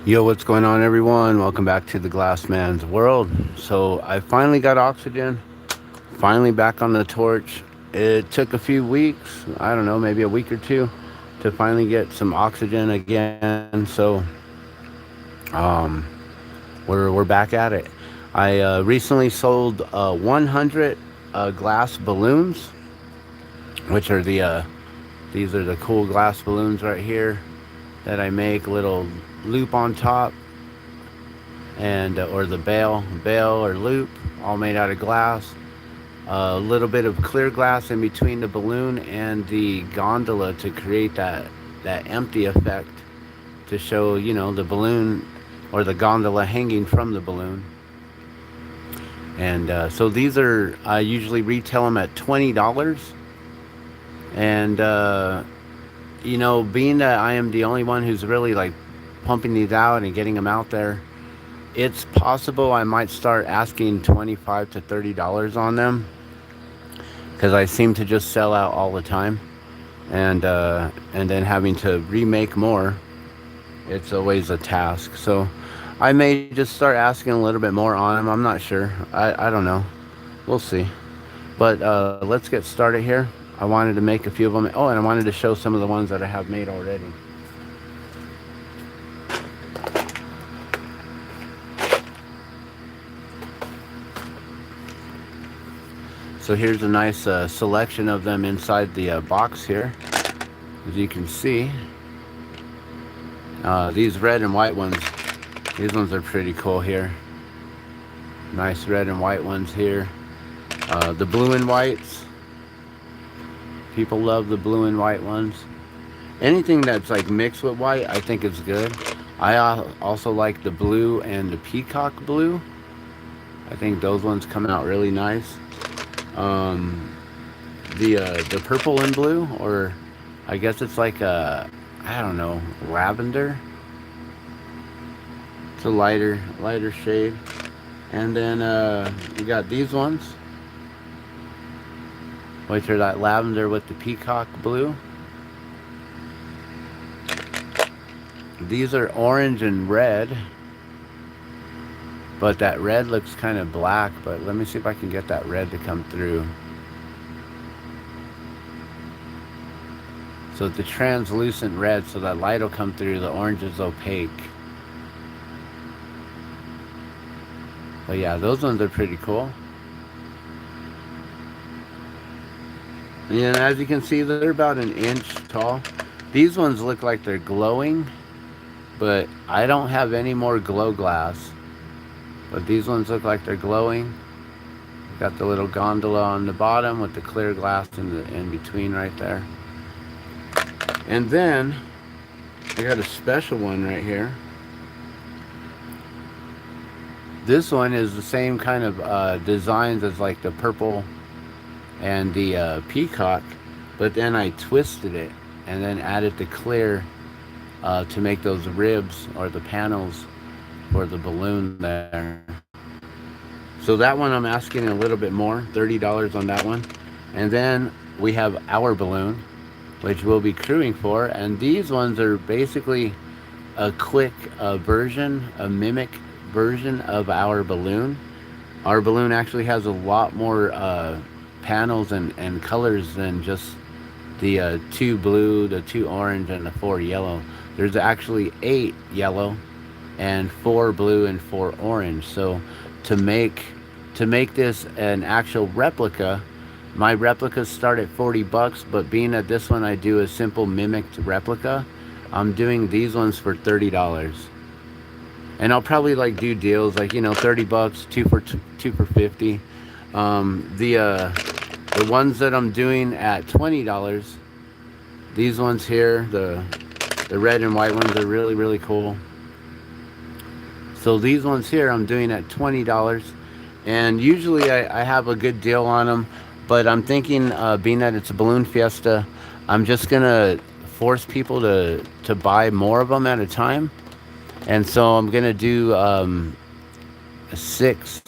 Yo, what's going on, everyone? Welcome back to the Glass Man's world. So, I finally got oxygen, finally back on the torch. It took a few weeks, I don't know, maybe a week or two, to finally get some oxygen again. So, um, we're back at it. I recently sold 100 glass balloons, which are these are the cool glass balloons right here that I make. Little loop on top, and or the bail or loop, all made out of glass. A little bit of clear glass in between the balloon and the gondola to create that empty effect, to show, the balloon or the gondola hanging from the balloon. And so these are, I usually retail them at $20. And being that I am the only one who's really like pumping these out and getting them out there, it's possible I might start asking $25 to $30 on them, because I seem to just sell out all the time, and then having to remake more, it's always a task. So I may just start asking a little bit more on them. I'm not sure. I don't know. We'll see. But let's get started here. I wanted to make a few of them. Oh, and I wanted to show some of the ones that I have made already. So here's a nice selection of them inside the box here. As you can see, these red and white ones, these ones are pretty cool here. Nice red and white ones here. The blue and whites, people love the blue and white ones. Anything that's like mixed with white, I think is good. I also like the blue and the peacock blue. I think those ones come out really nice. The purple and blue, or I guess it's like I don't know, lavender. It's a lighter shade. And then we got these ones, which are that lavender with the peacock blue. These are orange and red, but that red looks kind of black. But let me see if I can get that red to come through. So it's a translucent red, so that light will come through. The orange is opaque. But yeah, those ones are pretty cool. And as you can see, they're about an inch tall. These ones look like they're glowing, but I don't have any more glow glass. But these ones look like they're glowing. Got the little gondola on the bottom with the clear glass in between right there. And then I got a special one right here. This one is the same kind of designs as like the purple and the peacock, but then I twisted it and then added the clear to make those ribs or the panels for the balloon there. So that one I'm asking a little bit more, $30 on that one. And then we have our balloon, which we'll be crewing for. And these ones are basically a quick version, a mimic version of our balloon. Our balloon actually has a lot more panels and colors than just the 2 blue, the 2 orange, and the 4 yellow. There's actually 8 yellow and 4 blue and 4 orange. So to make this an actual replica, my replicas start at $40, but being that this one I do a simple mimicked replica, I'm doing these ones for $30. And I'll probably like do deals like, $30, two for 50. The ones that I'm doing at $20, these ones here, the red and white ones are really, really cool. So these ones here I'm doing at $20, and usually I have a good deal on them, but I'm thinking, being that it's a balloon fiesta, I'm just gonna force people to buy more of them at a time. And so I'm gonna do 6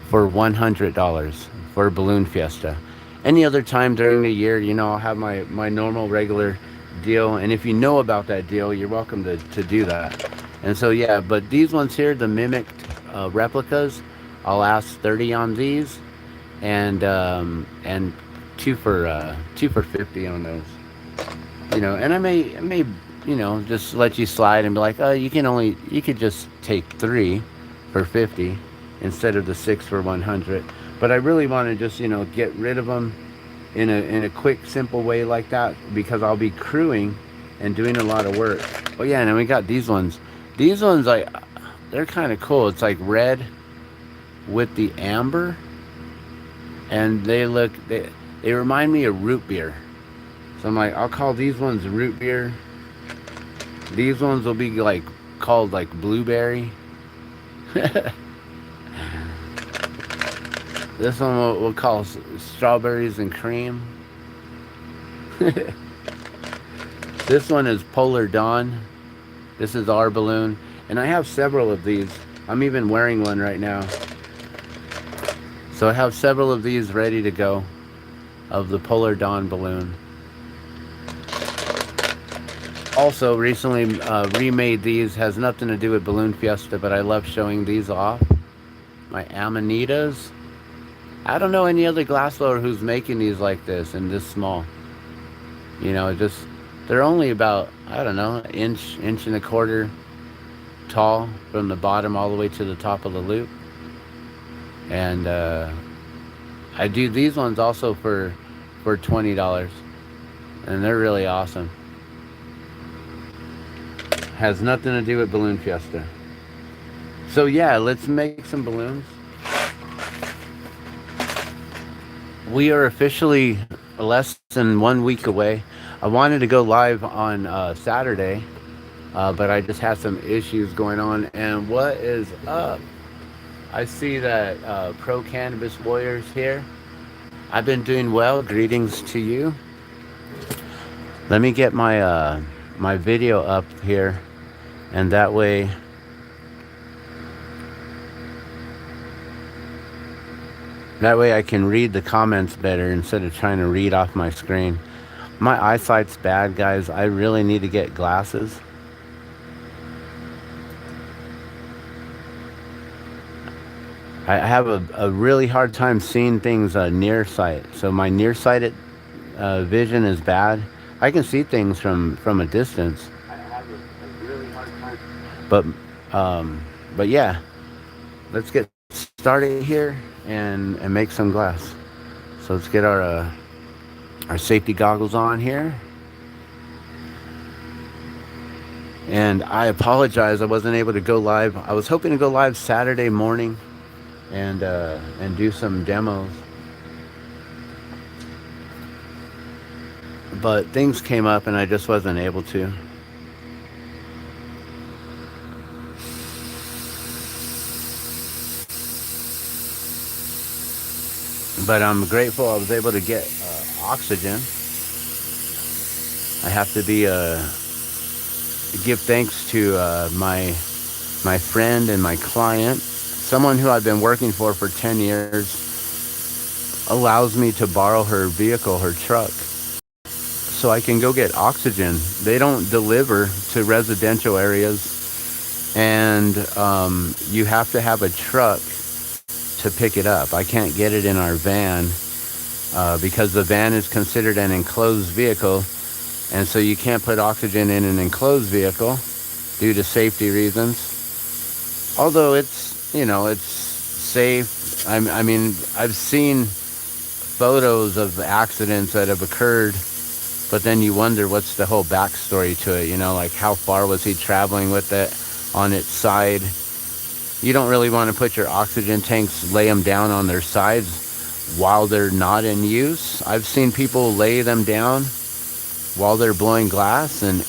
for $100 for a balloon fiesta. Any other time during the year, I'll have my normal regular deal. And if you know about that deal, you're welcome to do that. And so yeah, but these ones here, the mimicked replicas, I'll ask 30 on these, and two for 50 on those. And I may just let you slide and be like, oh, you could just take three for 50 instead of the six for 100. But I really want to just get rid of them in a quick, simple way like that, because I'll be crewing and doing a lot of work. Oh yeah, and then we got these ones. These ones, they're kind of cool. It's like red with the amber, and they remind me of root beer. So I'm like, I'll call these ones root beer. These ones will be called blueberry. This one we'll call strawberries and cream. This one is Polar Dawn. This is our balloon. And I have several of these. I'm even wearing one right now. So I have several of these ready to go, of the Polar Dawn balloon. Also, recently remade these. Has nothing to do with Balloon Fiesta, but I love showing these off. My Amanitas. I don't know any other glassblower who's making these like this and this small. They're only about, I don't know, an inch and a quarter tall from the bottom all the way to the top of the loop. And I do these ones also for $20, and they're really awesome. Has nothing to do with Balloon Fiesta. So yeah, let's make some balloons. We are officially less than 1 week away. I wanted to go live on Saturday, but I just had some issues going on. And what is up? I see that Pro Cannabis Warriors here. I've been doing well. Greetings to you. Let me get my my video up here, and that way I can read the comments better instead of trying to read off my screen. My eyesight's bad, guys. I really need to get glasses. I have a really hard time seeing things nearsight. So my nearsighted vision is bad. I can see things from a distance. I have a really hard time. But yeah, let's get started here and make some glass. So let's get our safety goggles on here. And I apologize, I wasn't able to go live. I was hoping to go live Saturday morning and do some demos, but things came up and I just wasn't able to. But I'm grateful I was able to get oxygen. I have to give thanks to my friend and my client, someone who I've been working for 10 years, allows me to borrow her vehicle, her truck, so I can go get oxygen. They don't deliver to residential areas, and you have to have a truck to pick it up. I can't get it in our van because the van is considered an enclosed vehicle, and so you can't put oxygen in an enclosed vehicle due to safety reasons. Although it's safe. I mean, I've seen photos of accidents that have occurred, but then you wonder what's the whole backstory to it, like how far was he traveling with it on its side. You don't really want to put your oxygen tanks, lay them down on their sides while they're not in use. I've seen people lay them down while they're blowing glass, and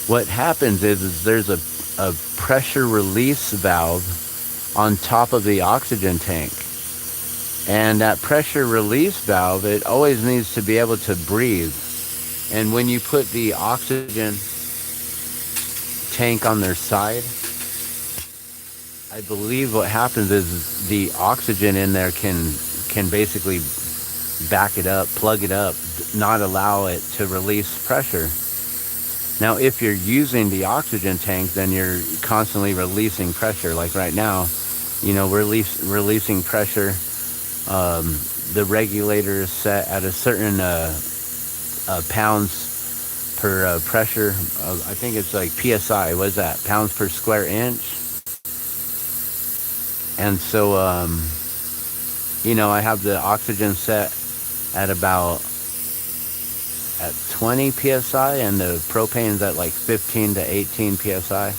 what happens is there's a pressure release valve on top of the oxygen tank. And that pressure release valve, it always needs to be able to breathe. And when you put the oxygen tank on their side, I believe what happens is the oxygen in there can basically back it up, plug it up, not allow it to release pressure. Now, if you're using the oxygen tank, then you're constantly releasing pressure. Like right now, we're releasing pressure. The regulator is set at a certain pounds per pressure. I think it's like PSI. What is that? Pounds per square inch. And so, I have the oxygen set at about at 20 psi, and the propane's at like 15 to 18 psi.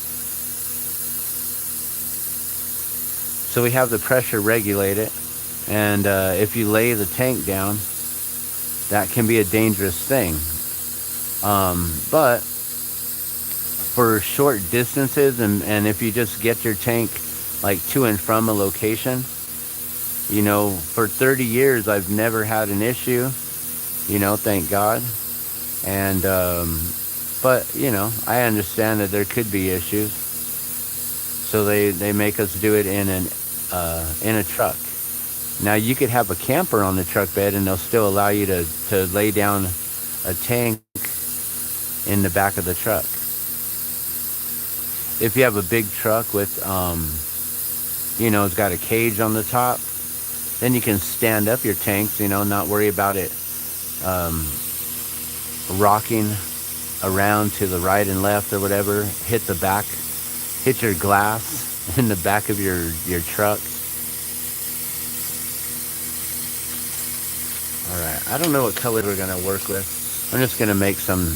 So we have the pressure regulated, and if you lay the tank down, that can be a dangerous thing. But for short distances, and if you just get your tank like to and from a location, for 30 years I've never had an issue, thank God. And but I understand that there could be issues, so they make us do it in a truck. Now you could have a camper on the truck bed, and they'll still allow you to lay down a tank in the back of the truck. If you have a big truck with it's got a cage on the top, then you can stand up your tanks, not worry about it rocking around to the right and left or whatever, hit your glass in the back of your truck. All right, I don't know what color we're gonna work with. I'm just gonna make some.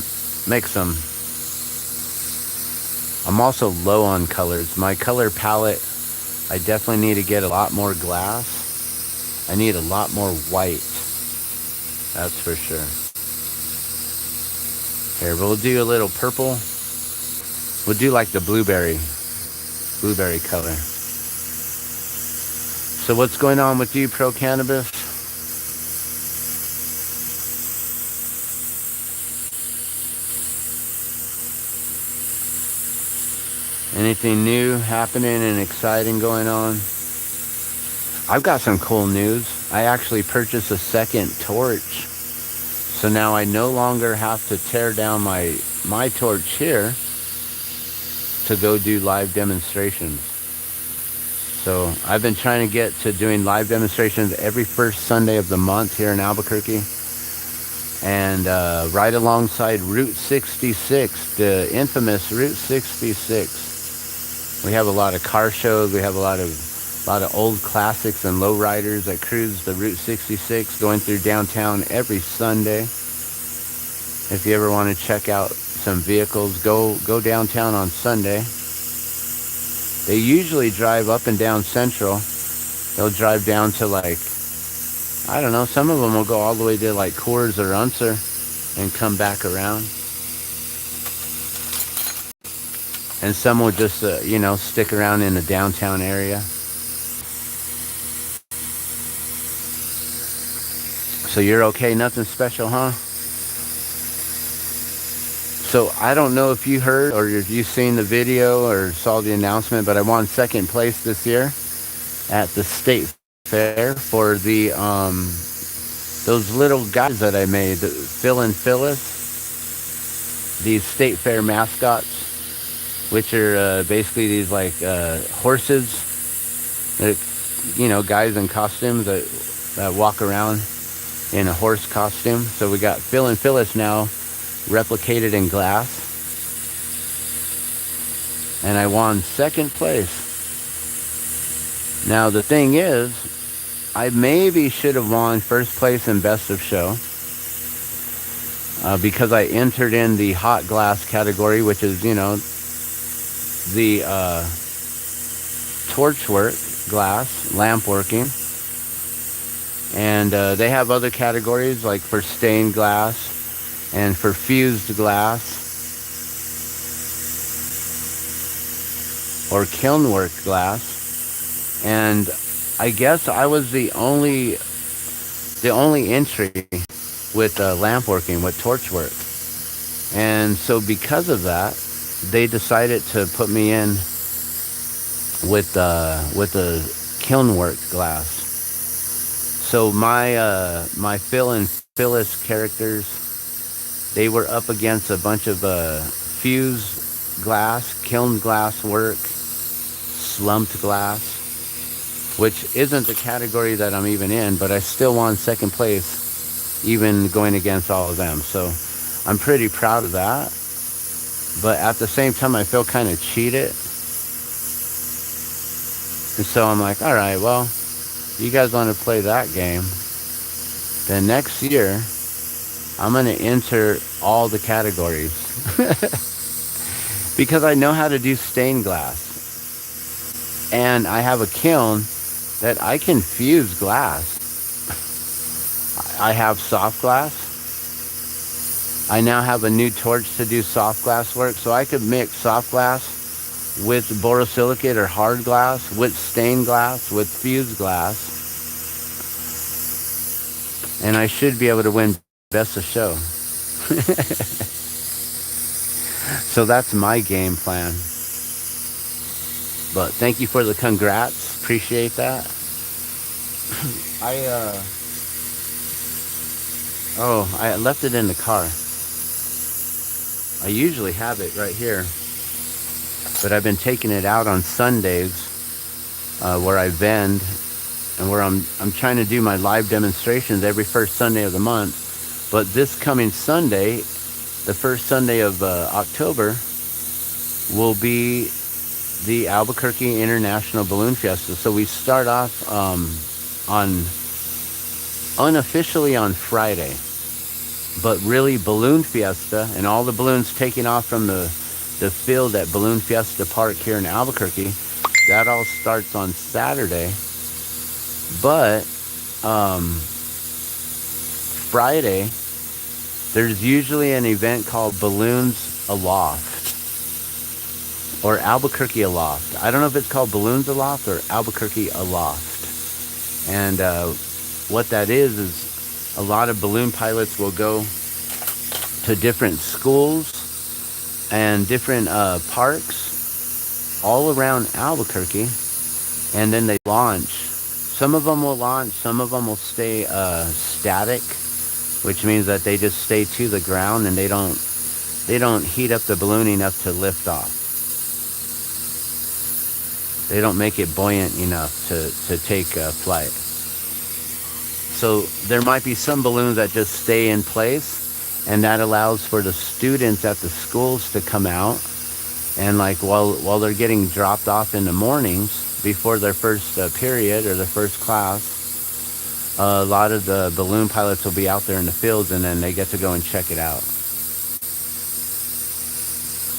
I'm also low on colors. My color palette, I definitely need to get a lot more glass. I need a lot more white. That's for sure. Here, we'll do a little purple. We'll do like the blueberry color. So what's going on with you, Pro Cannabis? Anything new happening and exciting going on? I've got some cool news. I actually purchased a second torch. So now I no longer have to tear down my torch here to go do live demonstrations. So I've been trying to get to doing live demonstrations every first Sunday of the month here in Albuquerque. And right alongside Route 66, the infamous Route 66. We have a lot of car shows. We have a lot of old classics and lowriders that cruise the Route 66 going through downtown every Sunday. If you ever want to check out some vehicles, go downtown on Sunday. They usually drive up and down Central. They'll drive down to like, I don't know, some of them will go all the way to like Coors or Unser and come back around. And some will just, stick around in the downtown area. So you're okay, nothing special, huh? So I don't know if you heard or if you seen the video or saw the announcement, but I won second place this year at the state fair for the those little guys that I made, Phil and Phyllis, these state fair mascots, which are basically these like horses, that, guys in costumes that walk around in a horse costume. So we got Phil and Phyllis now replicated in glass, and I won second place. Now the thing is, I maybe should have won first place in best of show because I entered in the hot glass category, which is the torchwork glass, lamp working. And they have other categories like for stained glass and for fused glass or kiln work glass. And I guess I was the only entry with lamp working, with torch work. And so because of that, they decided to put me in with the kiln work glass. So my Phil and Phyllis characters, they were up against a bunch of fused glass, kiln glass work, slumped glass, which isn't the category that I'm even in, but I still won second place, even going against all of them. So I'm pretty proud of that. But at the same time, I feel kind of cheated. And so I'm like, all right, well, you guys want to play that game, then next year, I'm going to enter all the categories. Because I know how to do stained glass. And I have a kiln that I can fuse glass. I have soft glass. I now have a new torch to do soft glass work, so I could mix soft glass with borosilicate or hard glass, with stained glass, with fused glass. And I should be able to win best of show. So that's my game plan. But thank you for the congrats. Appreciate that. I left it in the car. I usually have it right here, but I've been taking it out on Sundays, where I vend and where I'm trying to do my live demonstrations every first Sunday of the month. But this coming Sunday, the first Sunday of October, will be the Albuquerque International Balloon Fiesta. So we start off unofficially on Friday, but really Balloon Fiesta and all the balloons taking off from the field at Balloon Fiesta Park here in Albuquerque. That all starts on Saturday. But Friday, there's usually an event called Balloons Aloft or Albuquerque Aloft. I don't know if it's called Balloons Aloft or Albuquerque Aloft. And what that is a lot of balloon pilots will go to different schools and different parks all around Albuquerque, and then they launch. Some of them will launch, some of them will stay static, which means that they just stay to the ground and they don't heat up the balloon enough to lift off. They don't make it buoyant enough to take flight. So there might be some balloons that just stay in place, and that allows for the students at the schools to come out, and like while they're getting dropped off in the mornings before their first period or their first class, a lot of the balloon pilots will be out there in the fields, and then they get to go and check it out.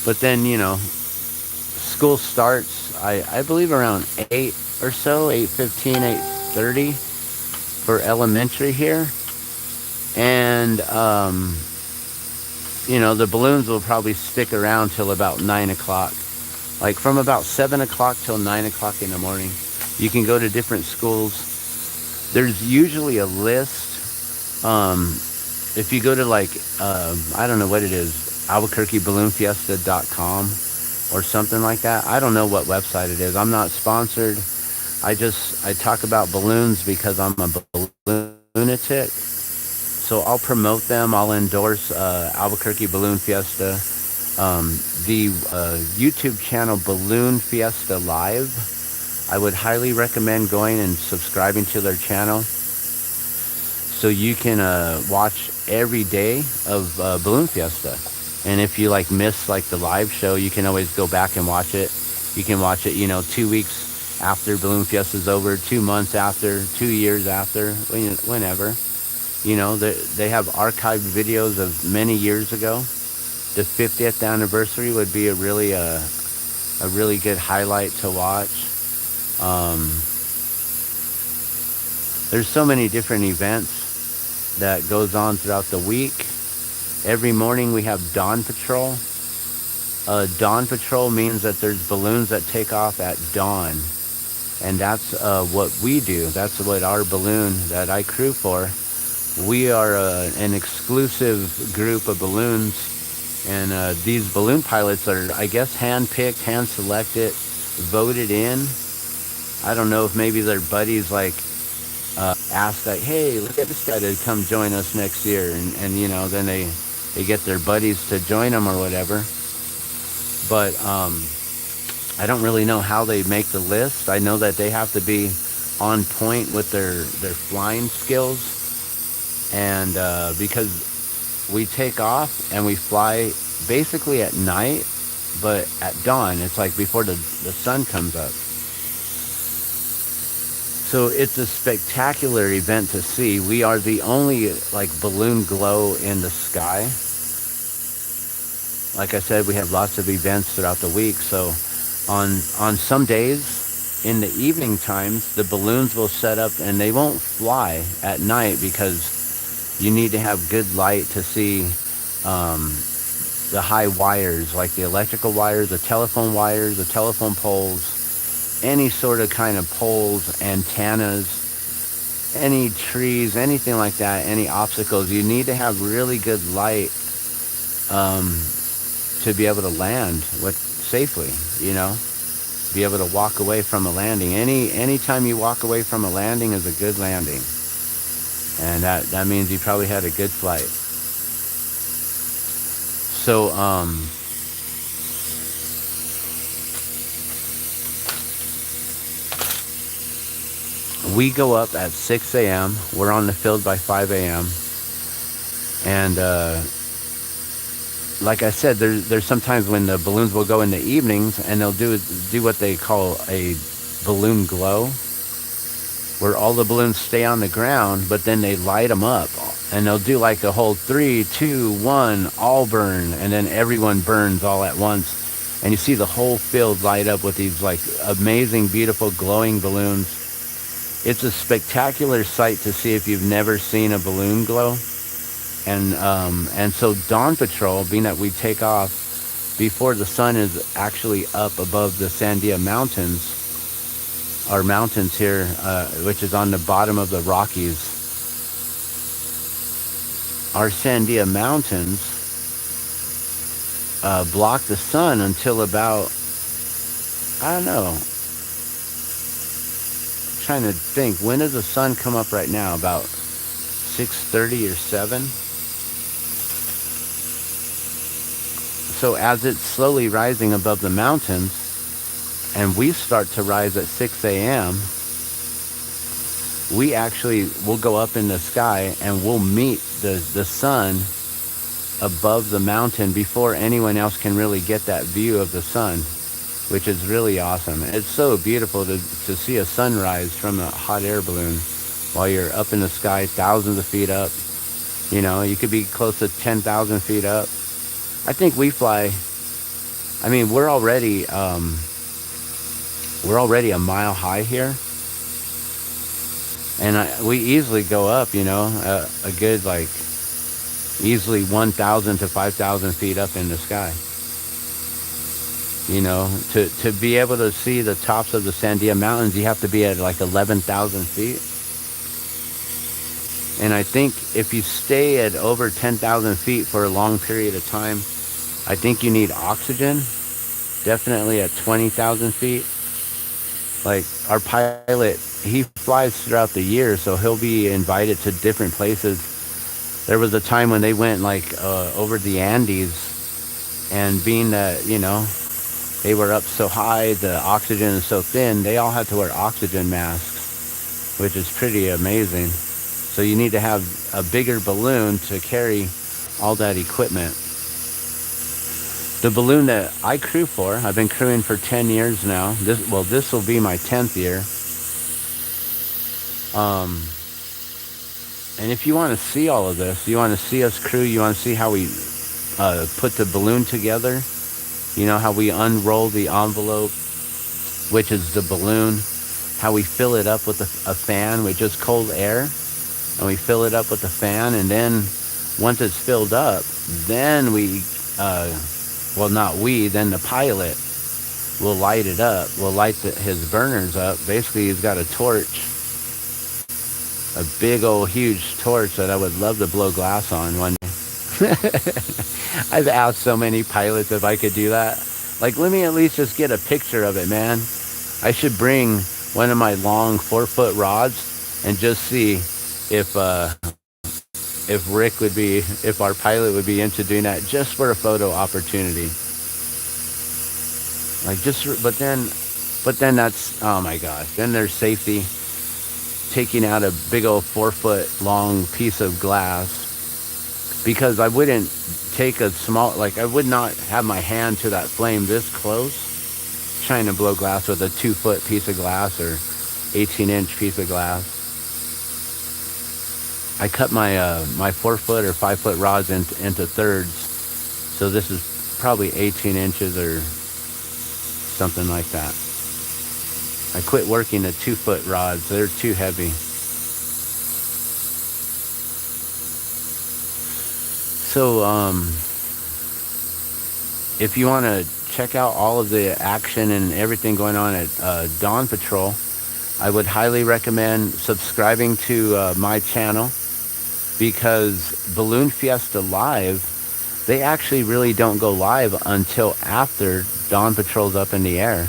But then, school starts, I believe around 8 or so, 8:15, 8:30 for elementary here. And, the balloons will probably stick around till about 9 o'clock. Like from about 7 o'clock till 9 o'clock in the morning. You can go to different schools. There's usually a list. If you go to I don't know what it is, albuquerqueballoonfiesta.com or something like that. I don't know what website it is. I'm not sponsored. I talk about balloons because I'm a lunatic. So I'll promote them. I'll endorse Albuquerque Balloon Fiesta. The YouTube channel Balloon Fiesta Live. I would highly recommend going and subscribing to their channel, so you can watch every day of Balloon Fiesta. And if you miss the live show, you can always go back and watch it. You can watch it 2 weeks after Balloon Fiesta's over, 2 months after, 2 years after, whenever. They have archived videos of many years ago. The 50th anniversary would be a really good highlight to watch. There's so many different events that goes on throughout the week. Every morning we have Dawn Patrol. Dawn Patrol means that there's balloons that take off at dawn. And that's what we do. That's what our balloon that I crew for. We are an exclusive group of balloons. And these balloon pilots are, I guess, hand-picked, hand-selected, voted in. I don't know if maybe their buddies ask hey, let's get this guy to come join us next year, and then they get their buddies to join them or whatever. but I don't really know how they make the list. I know that they have to be on point with their flying skills, and because we take off and we fly basically at night, but at dawn. It's like before the sun comes up. So it's a spectacular event to see. We are the only like balloon glow in the sky. Like I said, we have lots of events throughout the week. So on some days in the evening times, the balloons will set up and they won't fly at night because you need to have good light to see um, the high wires, like the electrical wires, the telephone poles, any sort of kind of poles, antennas, any trees, anything like that, any obstacles. You need to have really good light um, to be able to land with safely, you know, be able to walk away from a landing. Anytime you walk away from a landing is a good landing. And that means you probably had a good flight. So we go up at 6 a.m. We're on the field by 5 a.m. And like I said, there's sometimes when the balloons will go in the evenings and they'll do what they call a balloon glow, where all the balloons stay on the ground, but then they light them up, and they'll do like the whole 3, 2, 1, all burn, and then everyone burns all at once, and you see the whole field light up with these like amazing, beautiful, glowing balloons. It's a spectacular sight to see if you've never seen a balloon glow. And so Dawn Patrol, being that we take off before the sun is actually up above the Sandia Mountains, our mountains here, which is on the bottom of the Rockies. Our Sandia Mountains block the sun until about, I don't know, I'm trying to think, when does the sun come up right now? About 6:30 or 7? So as it's slowly rising above the mountains, and we start to rise at 6 a.m., we actually will go up in the sky and we'll meet the sun above the mountain before anyone else can really get that view of the sun, which is really awesome. It's so beautiful to see a sunrise from a hot air balloon while you're up in the sky, thousands of feet up. You know, you could be close to 10,000 feet up. I think we fly, I mean, we're already a mile high here. And we easily go up, you know, a good, like, easily 1,000 to 5,000 feet up in the sky. You know, to be able to see the tops of the Sandia Mountains, you have to be at like 11,000 feet. And I think if you stay at over 10,000 feet for a long period of time, I think you need oxygen. Definitely at 20,000 feet. Like our pilot, he flies throughout the year, so he'll be invited to different places. There was a time when they went like over the Andes, and being that, you know, they were up so high, the oxygen is so thin, they all had to wear oxygen masks, which is pretty amazing. So you need to have a bigger balloon to carry all that equipment. The balloon that I crew for, I've been crewing for 10 years now. This will be my 10th year. And if you want to see all of this, you want to see us crew, you want to see how we put the balloon together, you know, how we unroll the envelope, which is the balloon, how we fill it up with a fan with just cold air, and we fill it up with the fan, and then once it's filled up, then we, then the pilot will light it up. We'll light his burners up. Basically, he's got a torch, a big old huge torch that I would love to blow glass on one day. I've asked so many pilots if I could do that. Like, let me at least just get a picture of it, man. I should bring one of my long 4-foot rods and just see if our pilot would be into doing that just for a photo opportunity. Like just, but then that's, oh my gosh. Then there's safety, taking out a big old 4 foot long piece of glass, because I wouldn't take a small, like I would not have my hand to that flame this close, trying to blow glass with a 2 foot piece of glass or 18-inch piece of glass. I cut my 4 foot or 5 foot rods into thirds, so this is probably 18 inches or something like that. I quit working the 2 foot rods; they're too heavy. So if you want to check out all of the action and everything going on at Dawn Patrol, I would highly recommend subscribing to my channel, because Balloon Fiesta Live, they actually really don't go live until after Dawn Patrol's up in the air.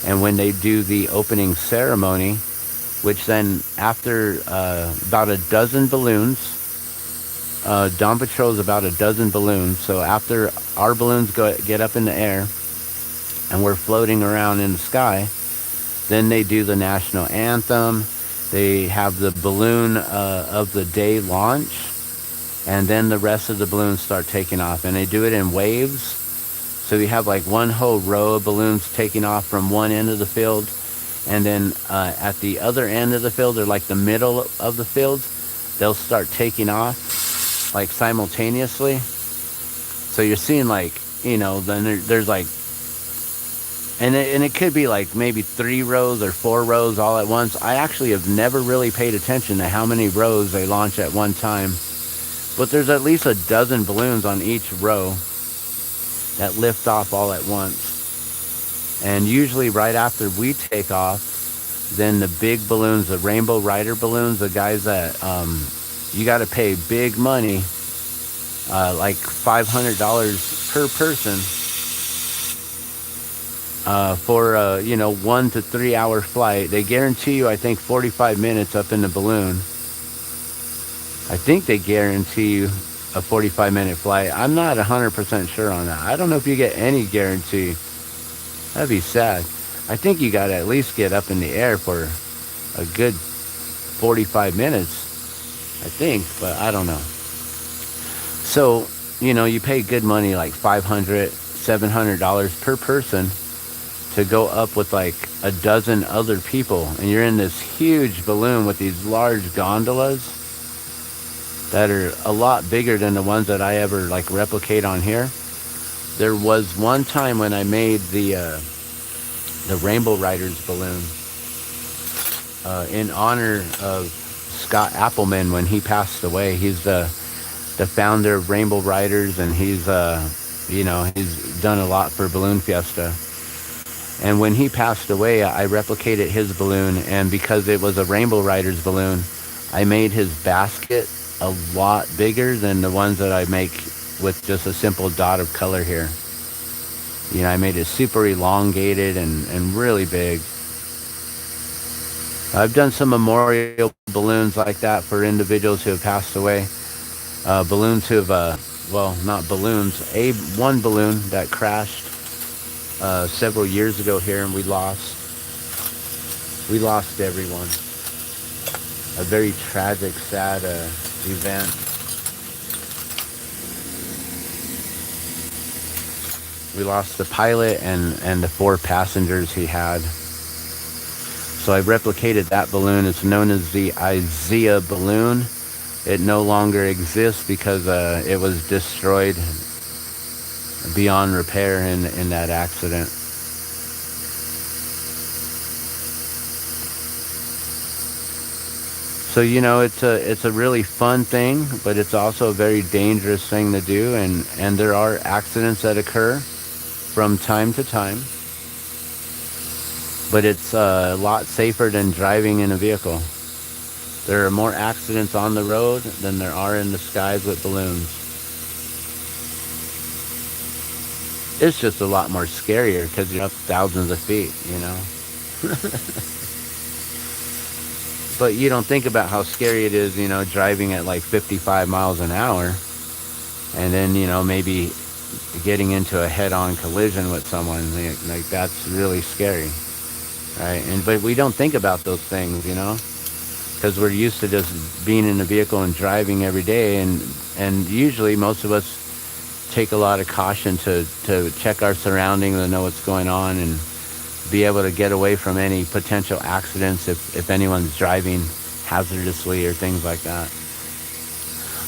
And when they do the opening ceremony, which then after about a dozen balloons, Dawn Patrol is about a dozen balloons. So after our balloons get up in the air and we're floating around in the sky, then they do the national anthem. They have the balloon of the day launch, and then the rest of the balloons start taking off. And they do it in waves. So you have like one whole row of balloons taking off from one end of the field, and then at the other end of the field, or like the middle of the field, they'll start taking off like simultaneously. So you're seeing like, then there's like, and it could be like maybe 3 rows or 4 rows all at once. I actually have never really paid attention to how many rows they launch at one time, but there's at least a dozen balloons on each row that lift off all at once. And usually right after we take off, then the big balloons, the Rainbow Rider balloons, the guys that you got to pay big money, like $500 per person, for a 1 to 3 hour flight. They guarantee you, I think, 45 minutes up in the balloon. I think they guarantee you a 45-minute flight. I'm not 100% sure on that. I don't know if you get any guarantee. That'd be sad. I think you got to at least get up in the air for a good 45 minutes, I think, but I don't know. So, you pay good money, like $500, $700 per person, to go up with like a dozen other people, and you're in this huge balloon with these large gondolas that are a lot bigger than the ones that I ever like replicate on here. There was one time when I made the Rainbow Riders balloon in honor of Scott Appleman when he passed away. He's the founder of Rainbow Riders, and he's he's done a lot for Balloon Fiesta. And when he passed away, I replicated his balloon, and because it was a Rainbow Riders balloon, I made his basket a lot bigger than the ones that I make with just a simple dot of color here. I made it super elongated and really big. I've done some memorial balloons like that for individuals who have passed away. Balloons who have, not balloons, one balloon that crashed several years ago here, and we lost everyone. A very tragic, sad event. We lost the pilot and the 4 passengers he had. So I replicated that balloon. It's known as the Isaiah balloon. It no longer exists because it was destroyed beyond repair in that accident. So it's a really fun thing, but it's also a very dangerous thing to do, and there are accidents that occur from time to time. But it's a lot safer than driving in a vehicle. There are more accidents on the road than there are in the skies with balloons. It's just a lot more scarier because you're up thousands of feet, But you don't think about how scary it is, driving at like 55 miles an hour. And then, maybe getting into a head-on collision with someone. Like that's really scary, right? And but we don't think about those things, because we're used to just being in the vehicle and driving every day, and usually most of us take a lot of caution to check our surroundings and know what's going on and be able to get away from any potential accidents if anyone's driving hazardously or things like that.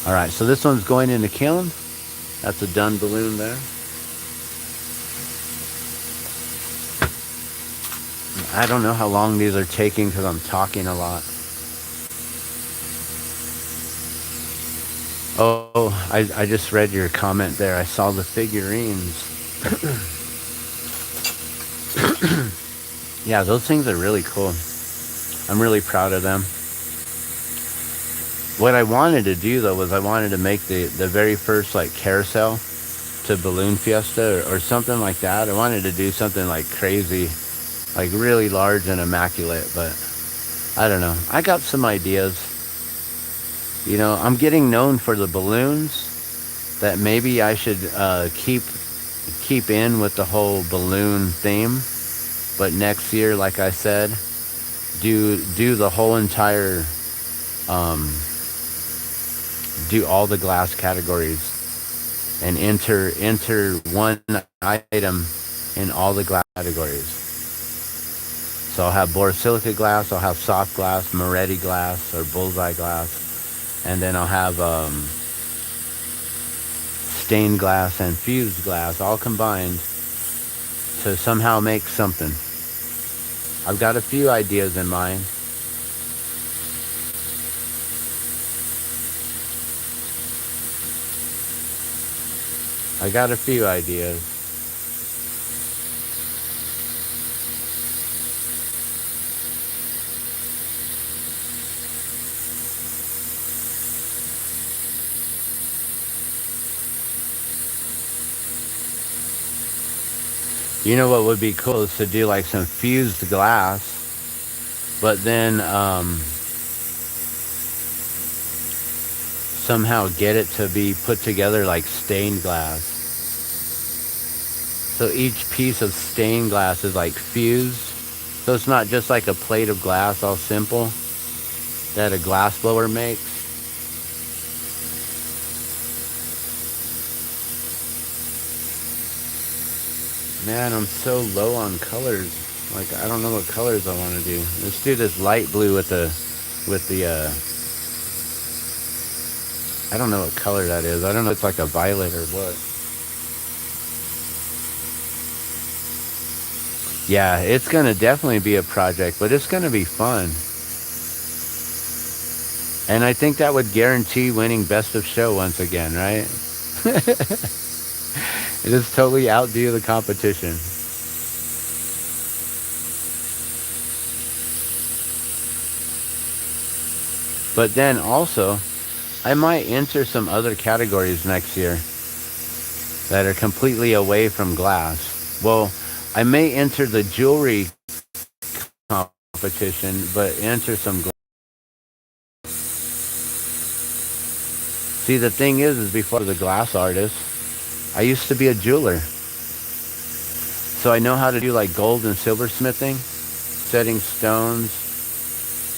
All right, so this one's going in the kiln. That's a done balloon there. I don't know how long these are taking because I'm talking a lot. Oh, I just read your comment there. I saw the figurines. Yeah, those things are really cool. I'm really proud of them. What I wanted to do though was I wanted to make the very first like carousel to Balloon Fiesta or something like that. I wanted to do something like crazy, like really large and immaculate, but I don't know. I got some ideas. I'm getting known for the balloons that maybe I should keep in with the whole balloon theme. But next year, like I said, do the whole entire do all the glass categories and enter one item in all the glass categories. So I'll have borosilicate glass, I'll have soft glass, Moretti glass, or bullseye glass, and then I'll have stained glass and fused glass all combined to somehow make something. I've got a few ideas in mind. I got a few ideas. You know what would be cool is to do like some fused glass, but then somehow get it to be put together like stained glass. So each piece of stained glass is like fused. So it's not just like a plate of glass all simple that a glass blower makes. Man, I'm so low on colors. Like I don't know what colors I want to do. Let's do this light blue with the I don't know what color that is. I don't know if it's like a violet or what. Yeah, it's going to definitely be a project, but it's going to be fun. And I think that would guarantee winning best of show once again, right? It is totally outdo the competition. But then also, I might enter some other categories next year that are completely away from glass. Well, I may enter the jewelry competition, but enter some glass. See, the thing is before the glass artist, I used to be a jeweler. So I know how to do like gold and silver smithing, setting stones,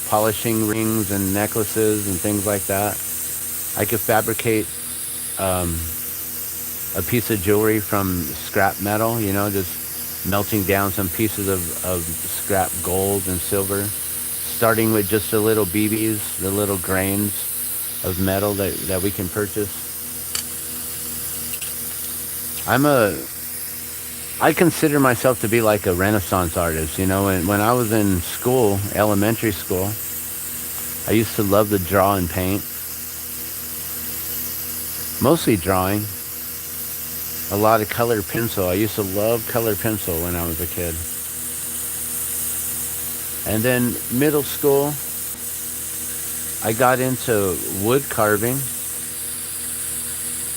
polishing rings and necklaces and things like that. I could fabricate a piece of jewelry from scrap metal, just melting down some pieces of scrap gold and silver, starting with just the little BBs, the little grains of metal that we can purchase. I consider myself to be like a Renaissance artist, when I was in school, elementary school, I used to love to draw and paint. Mostly drawing. A lot of colored pencil. I used to love colored pencil when I was a kid. And then middle school, I got into wood carving,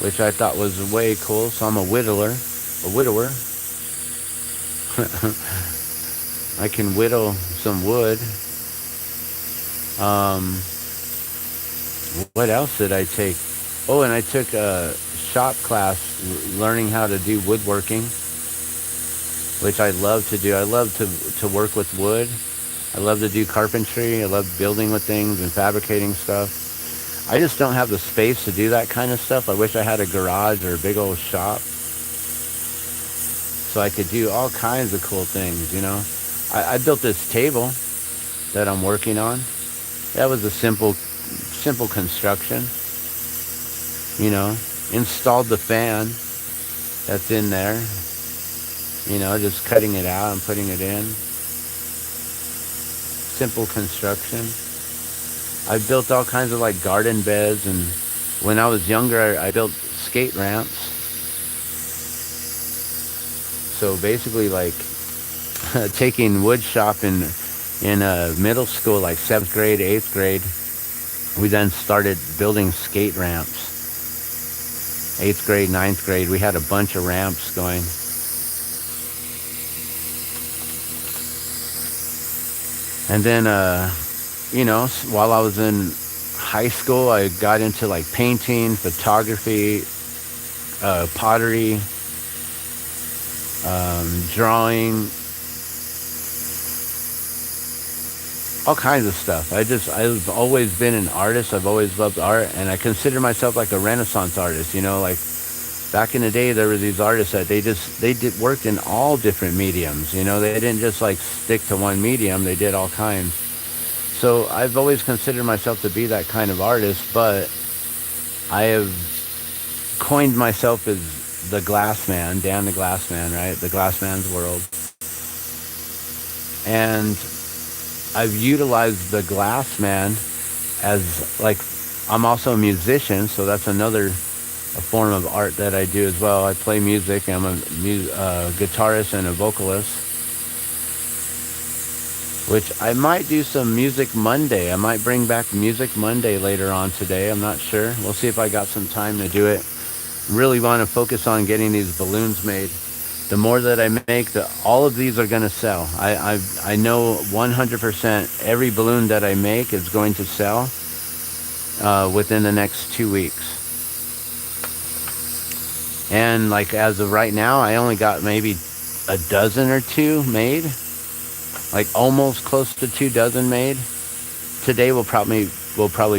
which I thought was way cool. So I'm a widower. I can whittle some wood. What else did I take? Oh, and I took shop class learning how to do woodworking, which I love to do. I love to work with wood. I love to do carpentry. I love building with things and fabricating stuff. I just don't have the space to do that kind of stuff. I wish I had a garage or a big old shop so I could do all kinds of cool things, you know. I built this table that I'm working on. That was a simple construction, you know. Installed the fan that's in there, you know, just cutting it out and putting it in. Simple construction. I built all kinds of like garden beds, and when I was younger, I built skate ramps. So basically, like taking wood shop in middle school, like 7th grade, 8th grade, we then started building skate ramps. 8th grade, 9th grade, we had a bunch of ramps going. And then, you know, while I was in high school, I got into like painting, photography, pottery, drawing, all kinds of stuff. I've always been an artist. I've always loved art, and I consider myself like a Renaissance artist. You know, like back in the day, there were these artists that they worked in all different mediums. You know, they didn't just like stick to one medium. They did all kinds. So I've always considered myself to be that kind of artist, but I have coined myself as the Glass Man, Dan the Glass Man, right? The Glass Man's world. And I've utilized the Glass Man as like, I'm also a musician, so that's another form of art that I do as well. I play music. I'm a guitarist and a vocalist, which I might do some Music Monday. I might bring back Music Monday later on today. I'm not sure. We'll see if I got some time to do it. Really want to focus on getting these balloons made. The more that I make, all of these are going to sell. I know 100% every balloon that I make is going to sell within the next 2 weeks. And like as of right now, I only got maybe a dozen or two made. Like almost close to 2 dozen made. Today will probably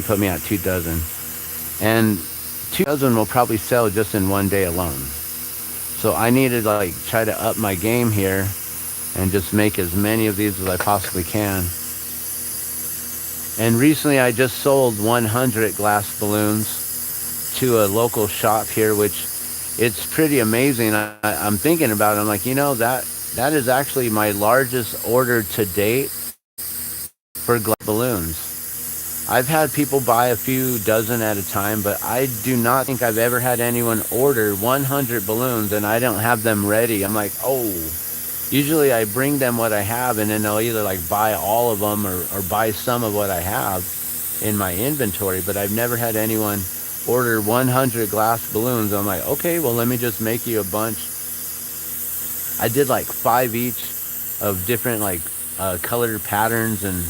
put me at 2 dozen. And 2 dozen will probably sell just in one day alone. So I need to like try to up my game here and just make as many of these as I possibly can. And recently I just sold 100 glass balloons to a local shop here, which it's pretty amazing. I'm thinking about it. I'm like, you know, that is actually my largest order to date for glass balloons. I've had people buy a few dozen at a time, but I do not think I've ever had anyone order 100 balloons and I don't have them ready. I'm like, oh, usually I bring them what I have, and then they'll either like buy all of them or buy some of what I have in my inventory, but I've never had anyone order 100 glass balloons. I'm like, okay, well, let me just make you a bunch. I did like 5 each of different like colored patterns and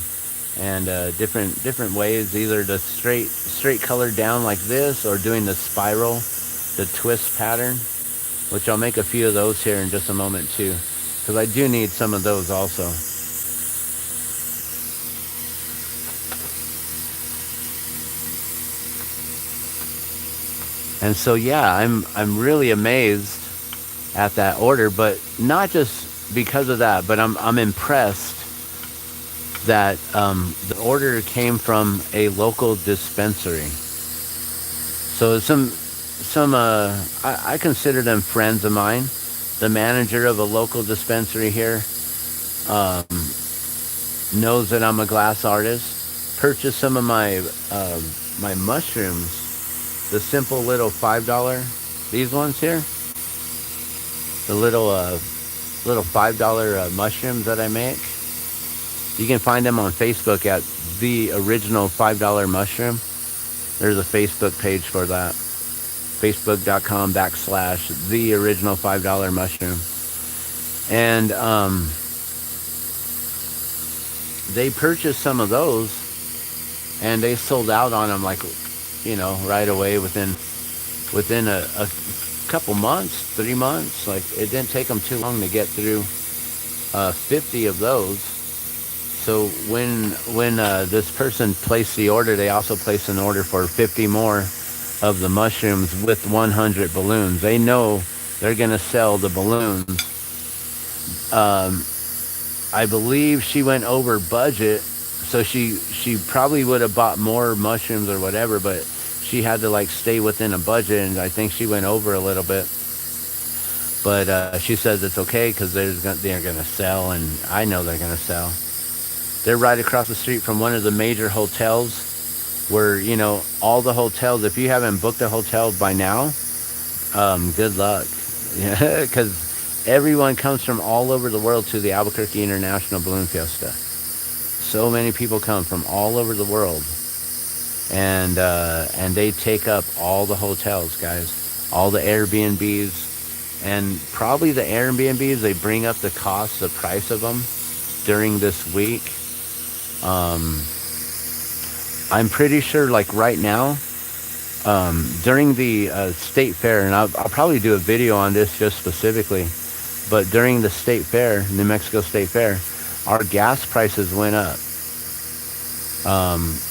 different ways, either the straight color down like this, or doing the spiral, the twist pattern, which I'll make a few of those here in just a moment too, because I do need some of those also. And so yeah, I'm really amazed at that order, but not just because of that, but I'm impressed that the order came from a local dispensary. So I consider them friends of mine. The manager of a local dispensary here knows that I'm a glass artist. Purchased some of my my mushrooms, the simple little $5. These ones here, the little $5 mushrooms that I make. You can find them on Facebook at The Original $5 Mushroom. There's a Facebook page for that. Facebook.com/The Original $5 Mushroom. And they purchased some of those, and they sold out on them like, you know, right away within within a couple months, 3 months. Like it didn't take them too long to get through 50 of those. So when this person placed the order, they also placed an order for 50 more of the mushrooms with 100 balloons. They know they're gonna sell the balloons. Um, I believe she went over budget, so she probably would have bought more mushrooms or whatever, but she had to like stay within a budget, and I think she went over a little bit. But she says it's okay because they're gonna sell, and I know they're gonna sell. They're right across the street from one of the major hotels, where all the hotels. If you haven't booked a hotel by now, good luck. Yeah, because everyone comes from all over the world to the Albuquerque International Balloon Fiesta. So many people come from all over the world, and they take up all the hotels, guys, all the Airbnbs, and probably the Airbnbs. They bring up the price of them during this week. Um, I'm pretty sure, like right now, during the state fair, and I'll probably do a video on this just specifically, but during the state fair, New Mexico State Fair, our gas prices went up.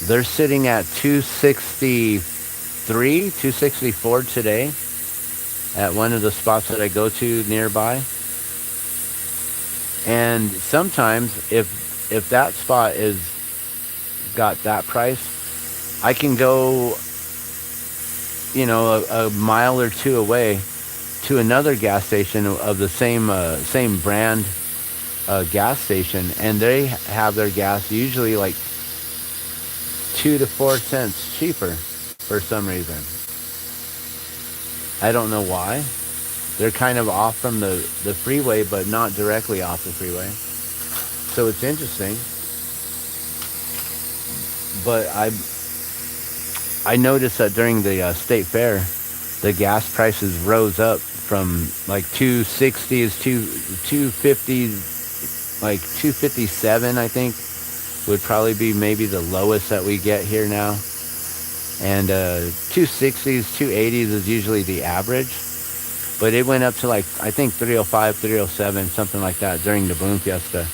They're sitting at 263, 264 today at one of the spots that I go to nearby. And sometimes if that spot is got that price, I can go, a mile or two away to another gas station of the same brand gas station, and they have their gas usually like 2 to 4 cents cheaper for some reason. I don't know why. They're kind of off from the freeway, but not directly off the freeway. So it's interesting. But I noticed that during the state fair, the gas prices rose up from like 260s to 250s, like 257, I think, would probably be maybe the lowest that we get here now. And 260s, 280s is usually the average. But it went up to like, I think 305, 307, something like that during the Balloon Fiesta.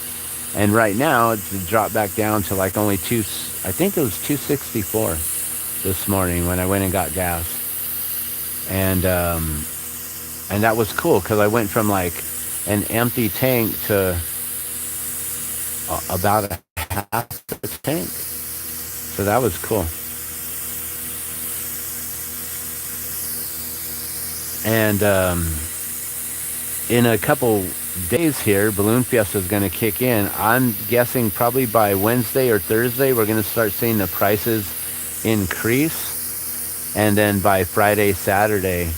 And right now it's dropped back down to like only I think it was 264 this morning when I went and got gas. And that was cool because I went from like an empty tank to about a half a tank. So that was cool. And in a couple days here, Balloon Fiesta is going to kick in. I'm guessing probably by Wednesday or Thursday, we're going to start seeing the prices increase. And then by Friday, Saturday,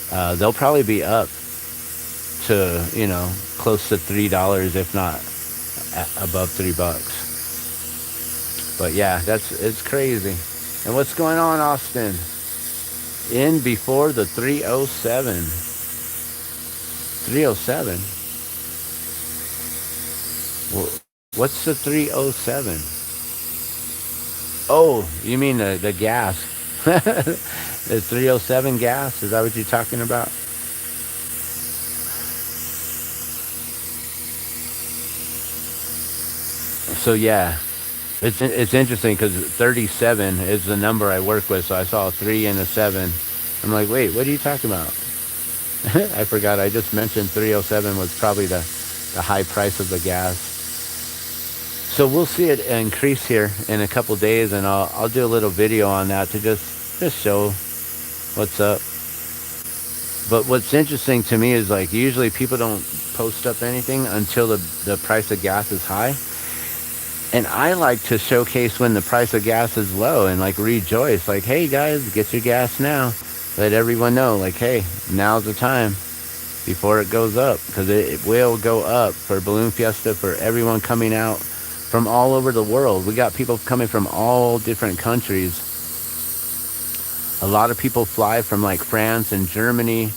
they'll probably be up to, close to $3, if not above $3. But yeah, it's crazy. And what's going on, Austin? In before the 307. 307? What's the 307? Oh, you mean the gas. The 307 gas? Is that what you're talking about? So yeah, it's interesting because 37 is the number I work with. So I saw a 3 and a 7. I'm like, wait, what are you talking about? I forgot. I just mentioned 307 was probably the high price of the gas. So we'll see it increase here in a couple days, and I'll do a little video on that to just show what's up. But what's interesting to me is like usually people don't post up anything until the price of gas is high. And I like to showcase when the price of gas is low and like rejoice. Like, hey guys, get your gas now. Let everyone know, like, hey, now's the time before it goes up. Because it will go up for Balloon Fiesta, for everyone coming out from all over the world. We got people coming from all different countries. A lot of people fly from like France and Germany.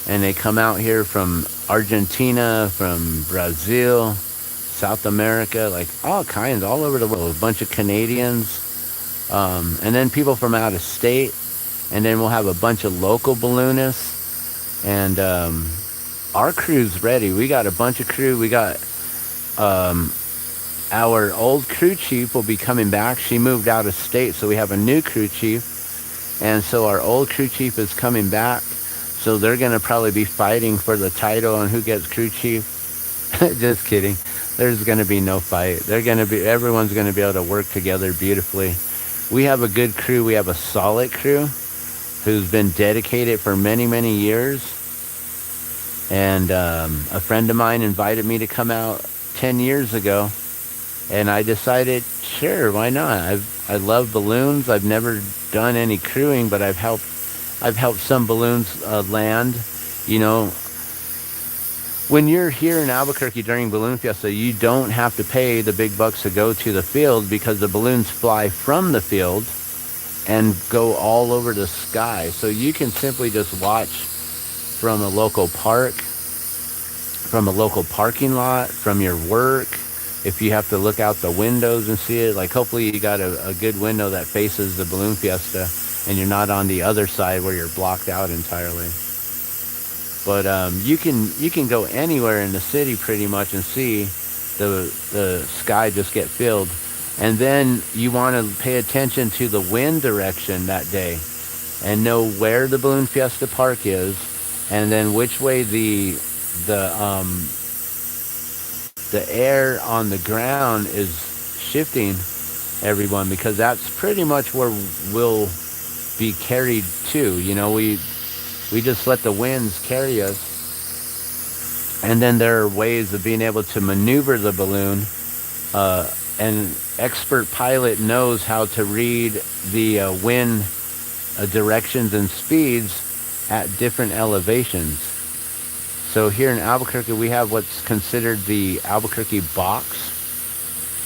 And they come out here from Argentina, from Brazil, South America, like all kinds, all over the world. A bunch of Canadians, and then people from out of state. and then we'll have a bunch of local balloonists. And our crew's ready. We got a bunch of crew. We got our old crew chief will be coming back. She moved out of state, so we have a new crew chief. And so our old crew chief is coming back. So they're going to probably be fighting for the title on who gets crew chief. Just kidding. There's going to be no fight. Everyone's going to be able to work together beautifully. We have a good crew. We have a solid crew who's been dedicated for many, many years. And a friend of mine invited me to come out 10 years ago. And I decided, sure, why not? I love balloons. I've never done any crewing, but I've helped some balloons land. You know, when you're here in Albuquerque during Balloon Fiesta, you don't have to pay the big bucks to go to the field, because the balloons fly from the field and go all over the sky. So you can simply just watch from a local park, from a local parking lot, from your work. If you have to look out the windows and see it, like hopefully you got a good window that faces the Balloon Fiesta and you're not on the other side where you're blocked out entirely. But you can go anywhere in the city pretty much and see the sky just get filled. And then you want to pay attention to the wind direction that day and know where the Balloon Fiesta Park is, and then which way the air on the ground is shifting everyone, because that's pretty much where we'll be carried to. You know, we just let the winds carry us. And then there are ways of being able to maneuver the balloon. An expert pilot knows how to read the wind directions and speeds at different elevations. So here in Albuquerque, we have what's considered the Albuquerque box.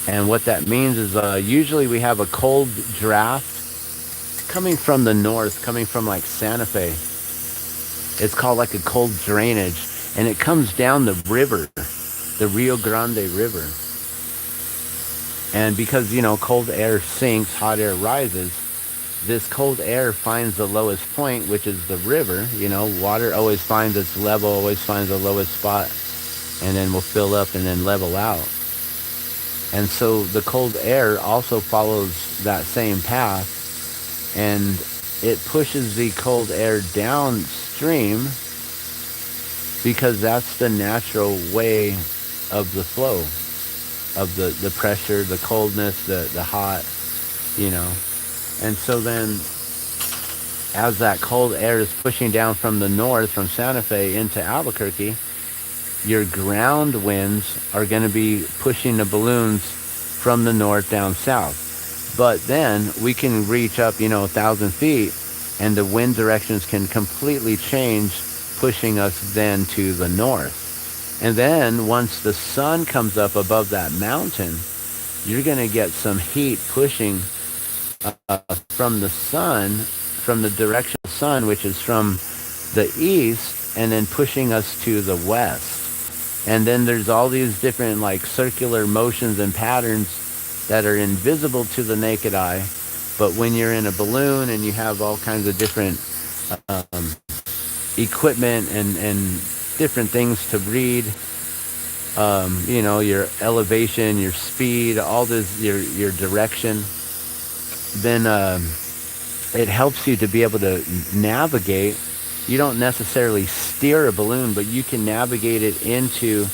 And what that means is usually we have a cold draft coming from the north, coming from like Santa Fe. It's called like a cold drainage. And it comes down the river, the Rio Grande River. And because, you know, cold air sinks, hot air rises, this cold air finds the lowest point, which is the river. You know, water always finds its level, always finds the lowest spot, and then will fill up and then level out. And so the cold air also follows that same path, and it pushes the cold air downstream, because that's the natural way of the flow of the pressure, the coldness, the hot, you know. And so then as that cold air is pushing down from the north, from Santa Fe into Albuquerque, your ground winds are going to be pushing the balloons from the north down south. But then we can reach up, you know, 1,000 feet, and the wind directions can completely change, pushing us then to the north. And then once the sun comes up above that mountain, you're going to get some heat pushing from the sun, from the direction of the sun, which is from the east, and then pushing us to the west. And then there's all these different like circular motions and patterns that are invisible to the naked eye. But when you're in a balloon and you have all kinds of different equipment and different things to read, you know, your elevation, your speed, all this, your direction, then it helps you to be able to navigate. You don't necessarily steer a balloon, but you can navigate it into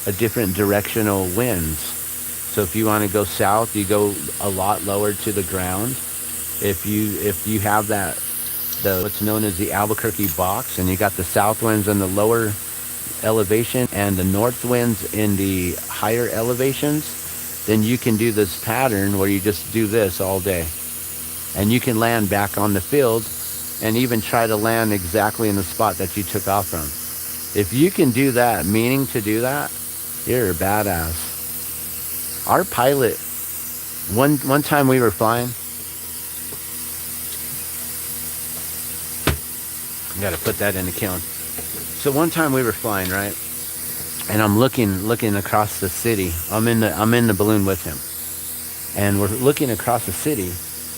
a different directional winds. So if you want to go south, you go a lot lower to the ground. If you have that, what's known as the Albuquerque box, and you got the south winds in the lower elevation and the north winds in the higher elevations, then you can do this pattern where you just do this all day. And you can land back on the field and even try to land exactly in the spot that you took off from. If you can do that, meaning to do that, you're a badass. Our pilot, one time we were flying, I gotta put that in the kiln. So one time we were flying, right? And I'm looking across the city. I'm in the balloon with him. And we're looking across the city,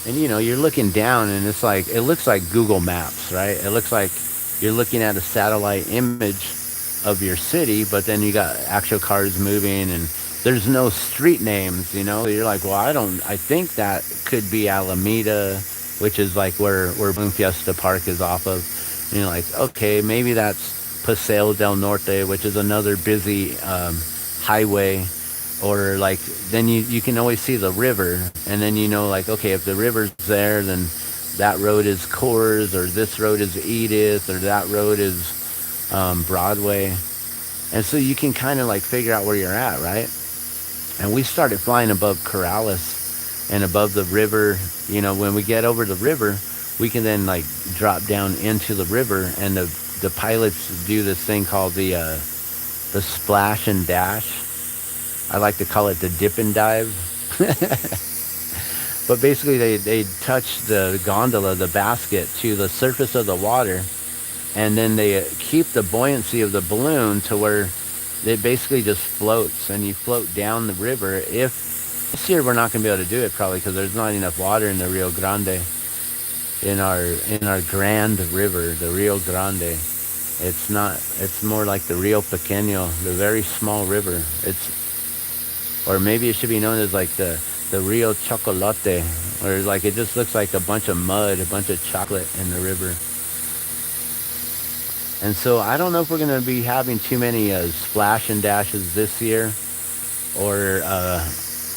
And you're looking down, and it looks like Google Maps, right? It looks like you're looking at a satellite image of your city, but then you got actual cars moving, and there's no street names. So you're like, well, I think that could be Alameda, which is like where Balloon Fiesta Park is off of. And you're like, okay, maybe that's Paseo del Norte, which is another busy highway. Or like, then you can always see the river, and then like, okay, if the river's there, then that road is Coors, or this road is Edith, or that road is Broadway. And so you can kind of like figure out where you're at, right? And we started flying above Corrales and above the river. When we get over the river, we can then like drop down into the river, and the pilots do this thing called the splash and dash. I like to call it the dip and dive. But basically they touch the gondola, the basket, to the surface of the water, and then they keep the buoyancy of the balloon to where it basically just floats, and you float down the river. If this year we're not going to be able to do it, probably because there's not enough water in the Rio Grande, in our grand river, the Rio Grande. It's not. It's more like the Rio Pequeño, the very small river. Or maybe it should be known as like the Rio Chocolate, or like it just looks like a bunch of mud, a bunch of chocolate in the river. And so I don't know if we're going to be having too many splash and dashes this year, or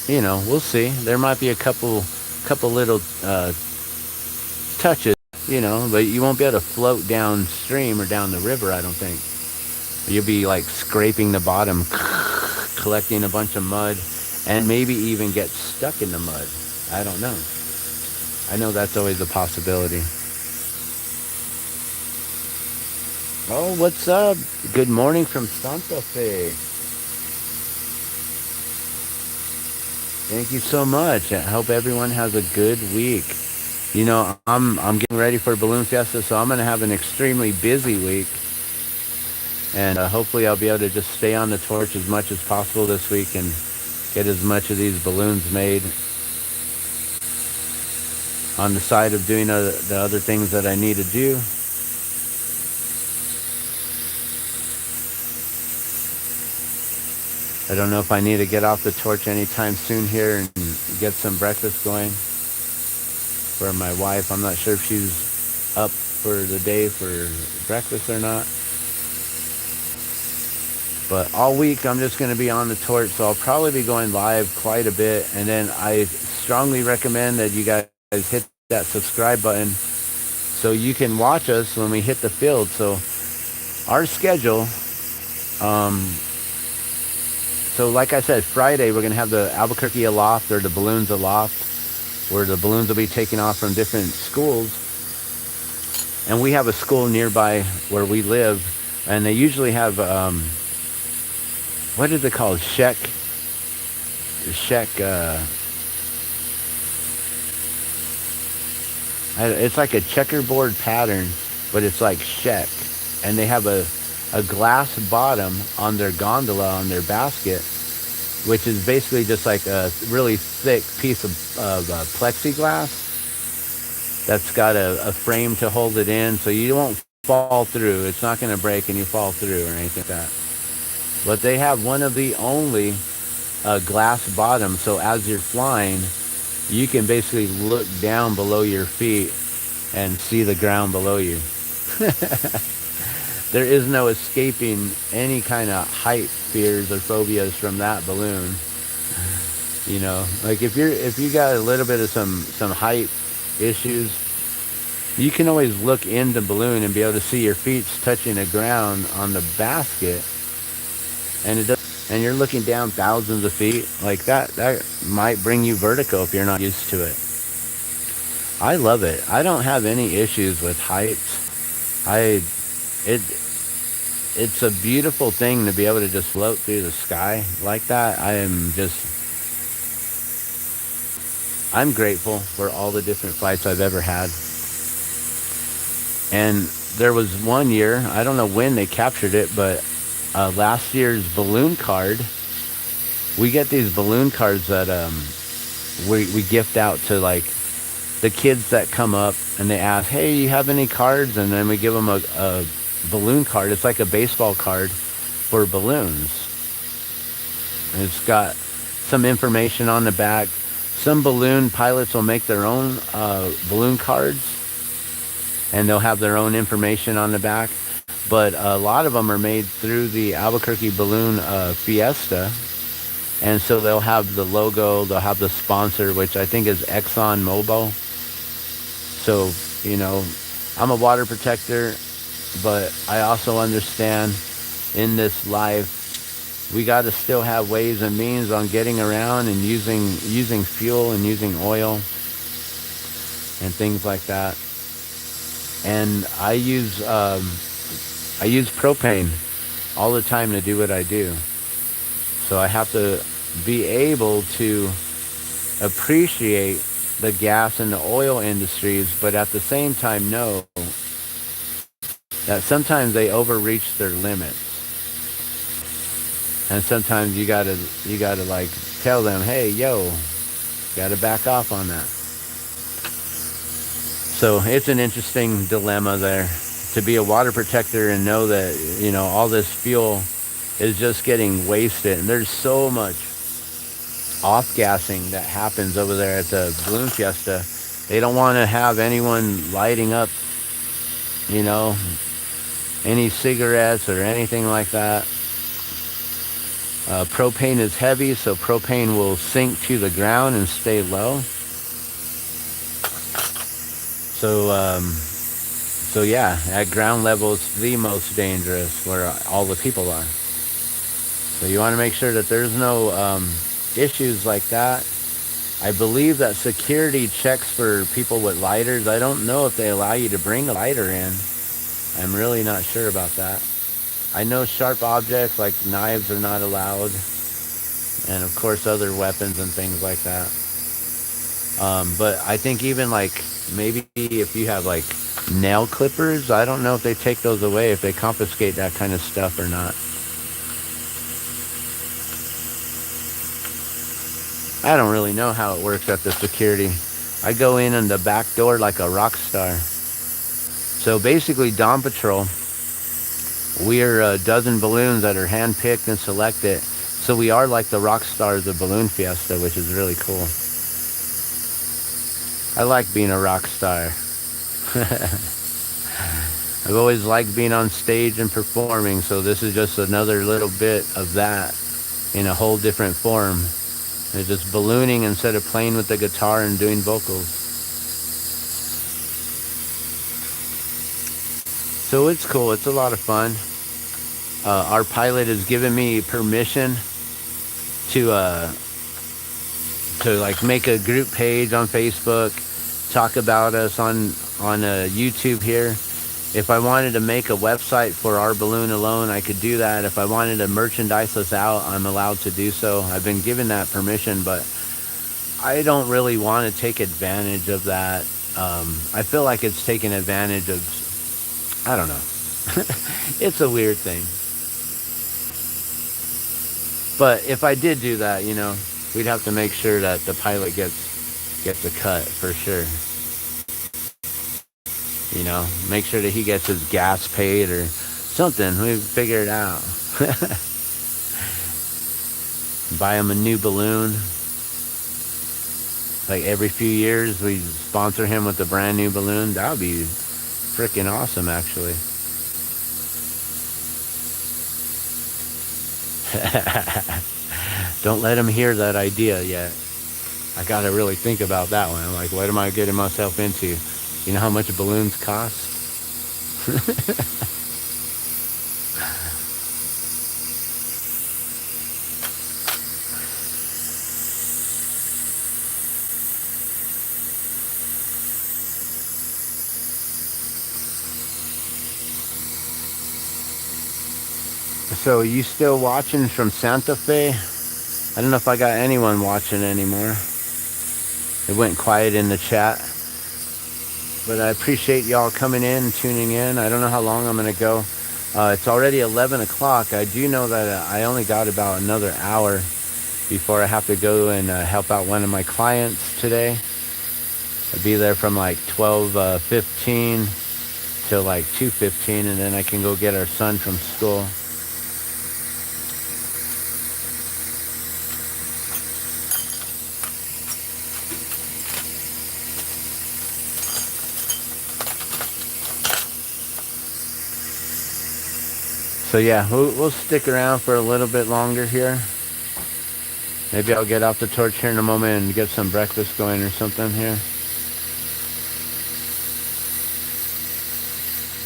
we'll see. There might be a couple little touches, but you won't be able to float downstream or down the river, I don't think. You'll be like scraping the bottom, collecting a bunch of mud, and maybe even get stuck in the mud. I don't know. I know that's always a possibility. Oh, what's up? Good morning from Santa Fe. Thank you so much. I hope everyone has a good week. I'm getting ready for Balloon Fiesta, so I'm going to have an extremely busy week. And hopefully I'll be able to just stay on the torch as much as possible this week and get as much of these balloons made on the side of doing the other things that I need to do. I don't know if I need to get off the torch anytime soon here and get some breakfast going for my wife. I'm not sure if she's up for the day for breakfast or not. But all week I'm just going to be on the torch, so I'll probably be going live quite a bit. And then I strongly recommend that you guys hit that subscribe button so you can watch us when we hit the field. So our schedule, so like I said, Friday we're going to have the Albuquerque Aloft, or the Balloons Aloft, where the balloons will be taking off from different schools. And we have a school nearby where we live, and they usually have, what is it called? It's like a checkerboard pattern, but it's like Sheck. And they have a glass bottom on their gondola, on their basket, which is basically just like a really thick piece of plexiglass that's got a frame to hold it in, so you won't fall through. It's not going to break and you fall through or anything like that. But they have one of the only glass bottoms, so as you're flying, you can basically look down below your feet and see the ground below you. There is no escaping any kind of height fears or phobias from that balloon. Like if you got a little bit of some height issues, you can always look in the balloon and be able to see your feet touching the ground on the basket, and you're looking down thousands of feet. Like that might bring you vertigo if you're not used to it. I love it. I don't have any issues with heights. It's a beautiful thing to be able to just float through the sky like that. I'm grateful for all the different flights I've ever had. And there was one year, I don't know when they captured it, but last year's balloon card, we get these balloon cards that we gift out to like the kids that come up and they ask, hey, you have any cards? And then we give them a balloon card. It's like a baseball card for balloons. And it's got some information on the back. Some balloon pilots will make their own balloon cards, and they'll have their own information on the back. But a lot of them are made through the Albuquerque Balloon Fiesta. And so they'll have the logo, they'll have the sponsor, which I think is Exxon Mobil. So, you know, I'm a water protector, but I also understand in this life, we got to still have ways and means on getting around and using fuel and using oil and things like that. And I use propane all the time to do what I do. So I have to be able to appreciate the gas and the oil industries, but at the same time know that sometimes they overreach their limits. And sometimes you gotta like tell them, hey, yo, gotta back off on that. So it's an interesting dilemma there to be a water protector and know that, you know, all this fuel is just getting wasted. And there's so much off-gassing that happens over there at the Balloon Fiesta. They don't want to have anyone lighting up, you know, any cigarettes or anything like that. Propane is heavy, so propane will sink to the ground and stay low. So yeah, at ground level, it's the most dangerous where all the people are. So you want to make sure that there's no issues like that. I believe that security checks for people with lighters. I don't know if they allow you to bring a lighter in. I'm really not sure about that. I know sharp objects like knives are not allowed, and of course other weapons and things like that. But I think even like maybe if you have like nail clippers, I don't know if they take those away, if they confiscate that kind of stuff or not. I don't really know how it works at the security. I go in the back door like a rock star. So basically, Dawn Patrol, we're a dozen balloons that are handpicked and selected. So we are like the rock stars of Balloon Fiesta, which is really cool. I like being a rock star. I've always liked being on stage and performing, so this is just another little bit of that in a whole different form. It's just ballooning instead of playing with the guitar and doing vocals. So it's cool. It's a lot of fun. Our pilot has given me permission to like make a group page on Facebook, talk about us on YouTube here. If I wanted to make a website for our balloon alone, I could do that. If I wanted to merchandise us out, I'm allowed to do so. I've been given that permission, but I don't really want to take advantage of that. I feel like it's taking advantage of, I don't know. It's a weird thing. But if I did do that, you know, we'd have to make sure that the pilot gets a cut for sure. You know, make sure that he gets his gas paid or something. We figure it out. Buy him a new balloon. Like every few years, we sponsor him with a brand new balloon. That would be freaking awesome, actually. Don't let him hear that idea yet. I gotta really think about that one. I'm like, what am I getting myself into? You know how much balloons cost? So you still watching from Santa Fe? I don't know if I got anyone watching anymore. It went quiet in the chat. But I appreciate y'all coming in and tuning in. I don't know how long I'm going to go. It's already 11 o'clock. I do know that I only got about another hour before I have to go and help out one of my clients today. I'd be there from like 12:15 till like 2:15, and then I can go get our son from school. So yeah, we'll stick around for a little bit longer here. Maybe I'll get off the torch here in a moment and get some breakfast going or something here.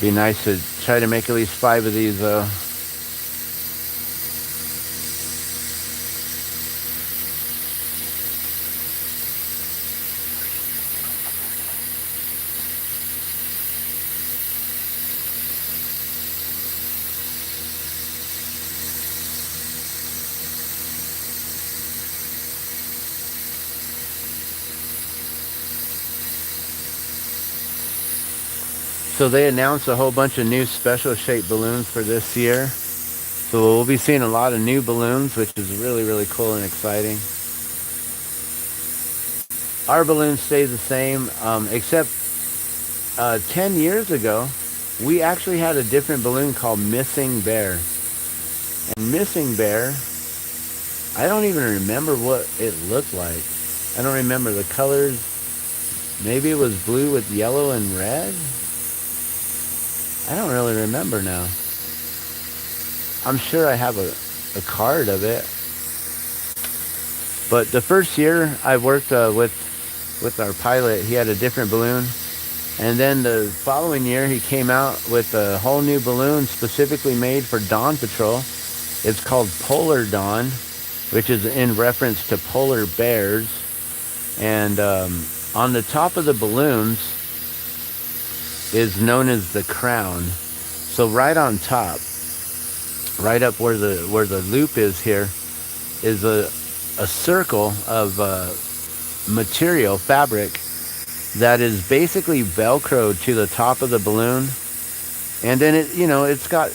Be nice to try to make at least 5 of these though. So they announced a whole bunch of new special shaped balloons for this year. So we'll be seeing a lot of new balloons, which is really, really cool and exciting. Our balloon stays the same, except 10 years ago, we actually had a different balloon called Missing Bear. And Missing Bear, I don't even remember what it looked like. I don't remember the colors. Maybe it was blue with yellow and red. I don't really remember now. I'm sure I have a card of it. But the first year I worked with our pilot, he had a different balloon. And then the following year he came out with a whole new balloon specifically made for Dawn Patrol. It's called Polar Dawn, which is in reference to polar bears. And on the top of the balloons is known as the crown. So right on top, right up where the loop is here, is a circle of material, fabric, that is basically Velcroed to the top of the balloon. And then it's got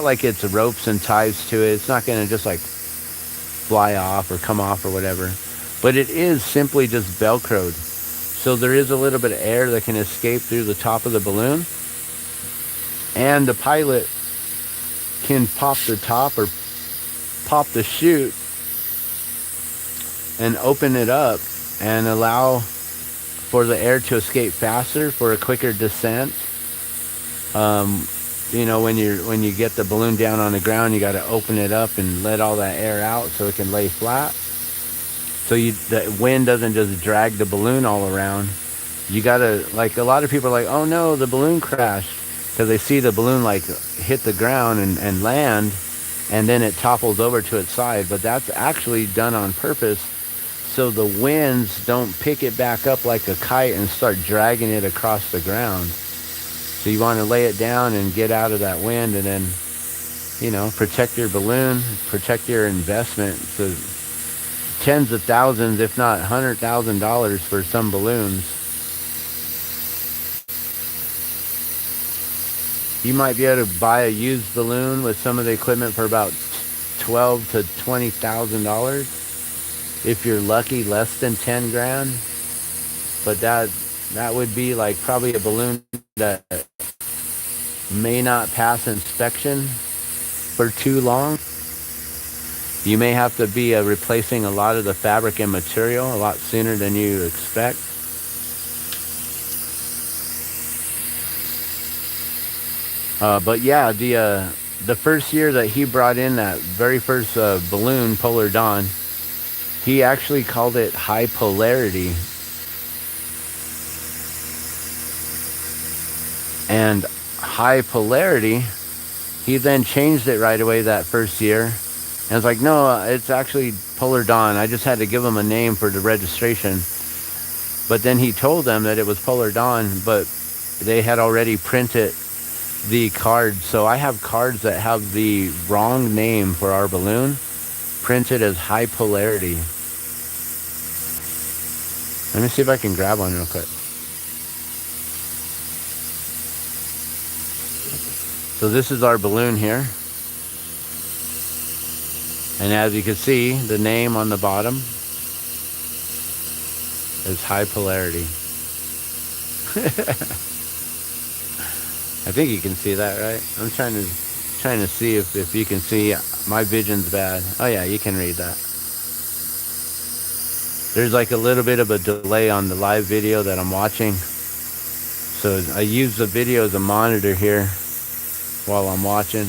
like its ropes and ties to it. It's not going to just like fly off or come off or whatever. But it is simply just Velcroed. So there is a little bit of air that can escape through the top of the balloon. And the pilot can pop the top or pop the chute and open it up and allow for the air to escape faster for a quicker descent. When you get the balloon down on the ground, you got to open it up and let all that air out so it can lay flat. So the wind doesn't just drag the balloon all around. You gotta, like, a lot of people are like, oh no, the balloon crashed, because they see the balloon like hit the ground and land, and then it topples over to its side. But that's actually done on purpose, so the winds don't pick it back up like a kite and start dragging it across the ground. So you want to lay it down and get out of that wind, and then, protect your balloon, protect your investment. So tens of thousands, if not $100,000 for some balloons. You might be able to buy a used balloon with some of the equipment for about $12,000 to $20,000. If you're lucky, less than 10 grand. But that would be like probably a balloon that may not pass inspection for too long. You may have to be replacing a lot of the fabric and material a lot sooner than you expect. But yeah, the first year that he brought in that very first balloon, Polar Dawn, he actually called it High Polarity. And High Polarity, he then changed it right away that first year. And it's like, no, it's actually Polar Dawn. I just had to give him a name for the registration. But then he told them that it was Polar Dawn, but they had already printed the cards. So I have cards that have the wrong name for our balloon printed as High Polarity. Let me see if I can grab one real quick. So this is our balloon here. And as you can see, the name on the bottom is High Polarity. I think you can see that, right? I'm trying to see if you can see. My vision's bad. Oh yeah, you can read that. There's like a little bit of a delay on the live video that I'm watching. So I use the video as a monitor here while I'm watching.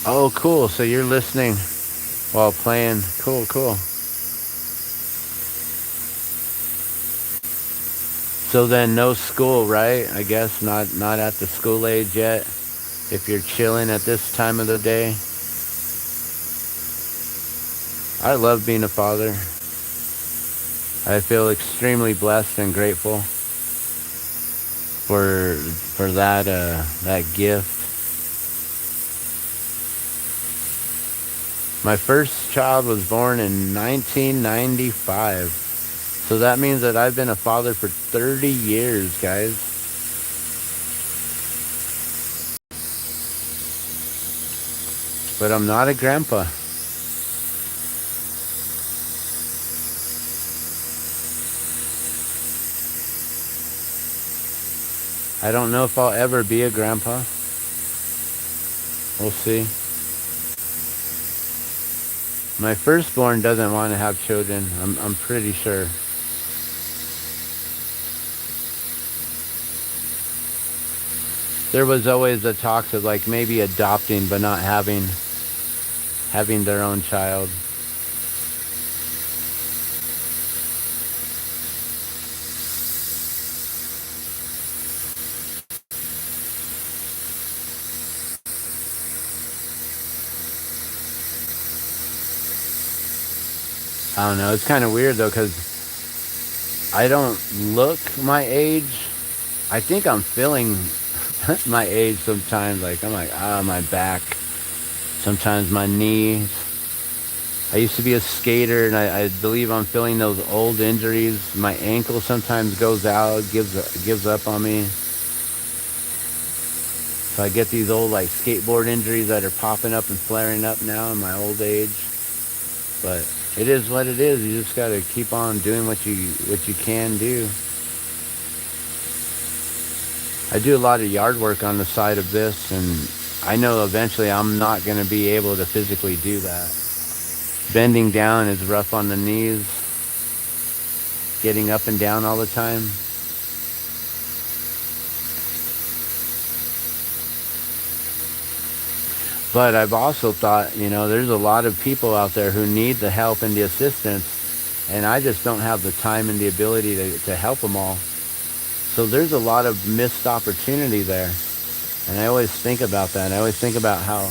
Oh, cool. So you're listening while playing. Cool, cool. So then no school, right? I guess not at the school age yet. If you're chilling at this time of the day. I love being a father. I feel extremely blessed and grateful for that gift. My first child was born in 1995. So that means that I've been a father for 30 years, guys. But I'm not a grandpa. I don't know if I'll ever be a grandpa. We'll see. My firstborn doesn't want to have children. I'm pretty sure. There was always the talks of like maybe adopting but not having their own child. I don't know. It's kind of weird though because I don't look my age. I think I'm feeling my age sometimes. Like I'm like, my back. Sometimes my knees. I used to be a skater, and I believe I'm feeling those old injuries. My ankle sometimes goes out, gives up on me. So I get these old like skateboard injuries that are popping up and flaring up now in my old age. But it is what it is. You just got to keep on doing what you can do. I do a lot of yard work on the side of this, and I know eventually I'm not going to be able to physically do that. Bending down is rough on the knees. Getting up and down all the time. But I've also thought, there's a lot of people out there who need the help and the assistance, and I just don't have the time and the ability to help them all. So there's a lot of missed opportunity there. And I always think about that. I always think about how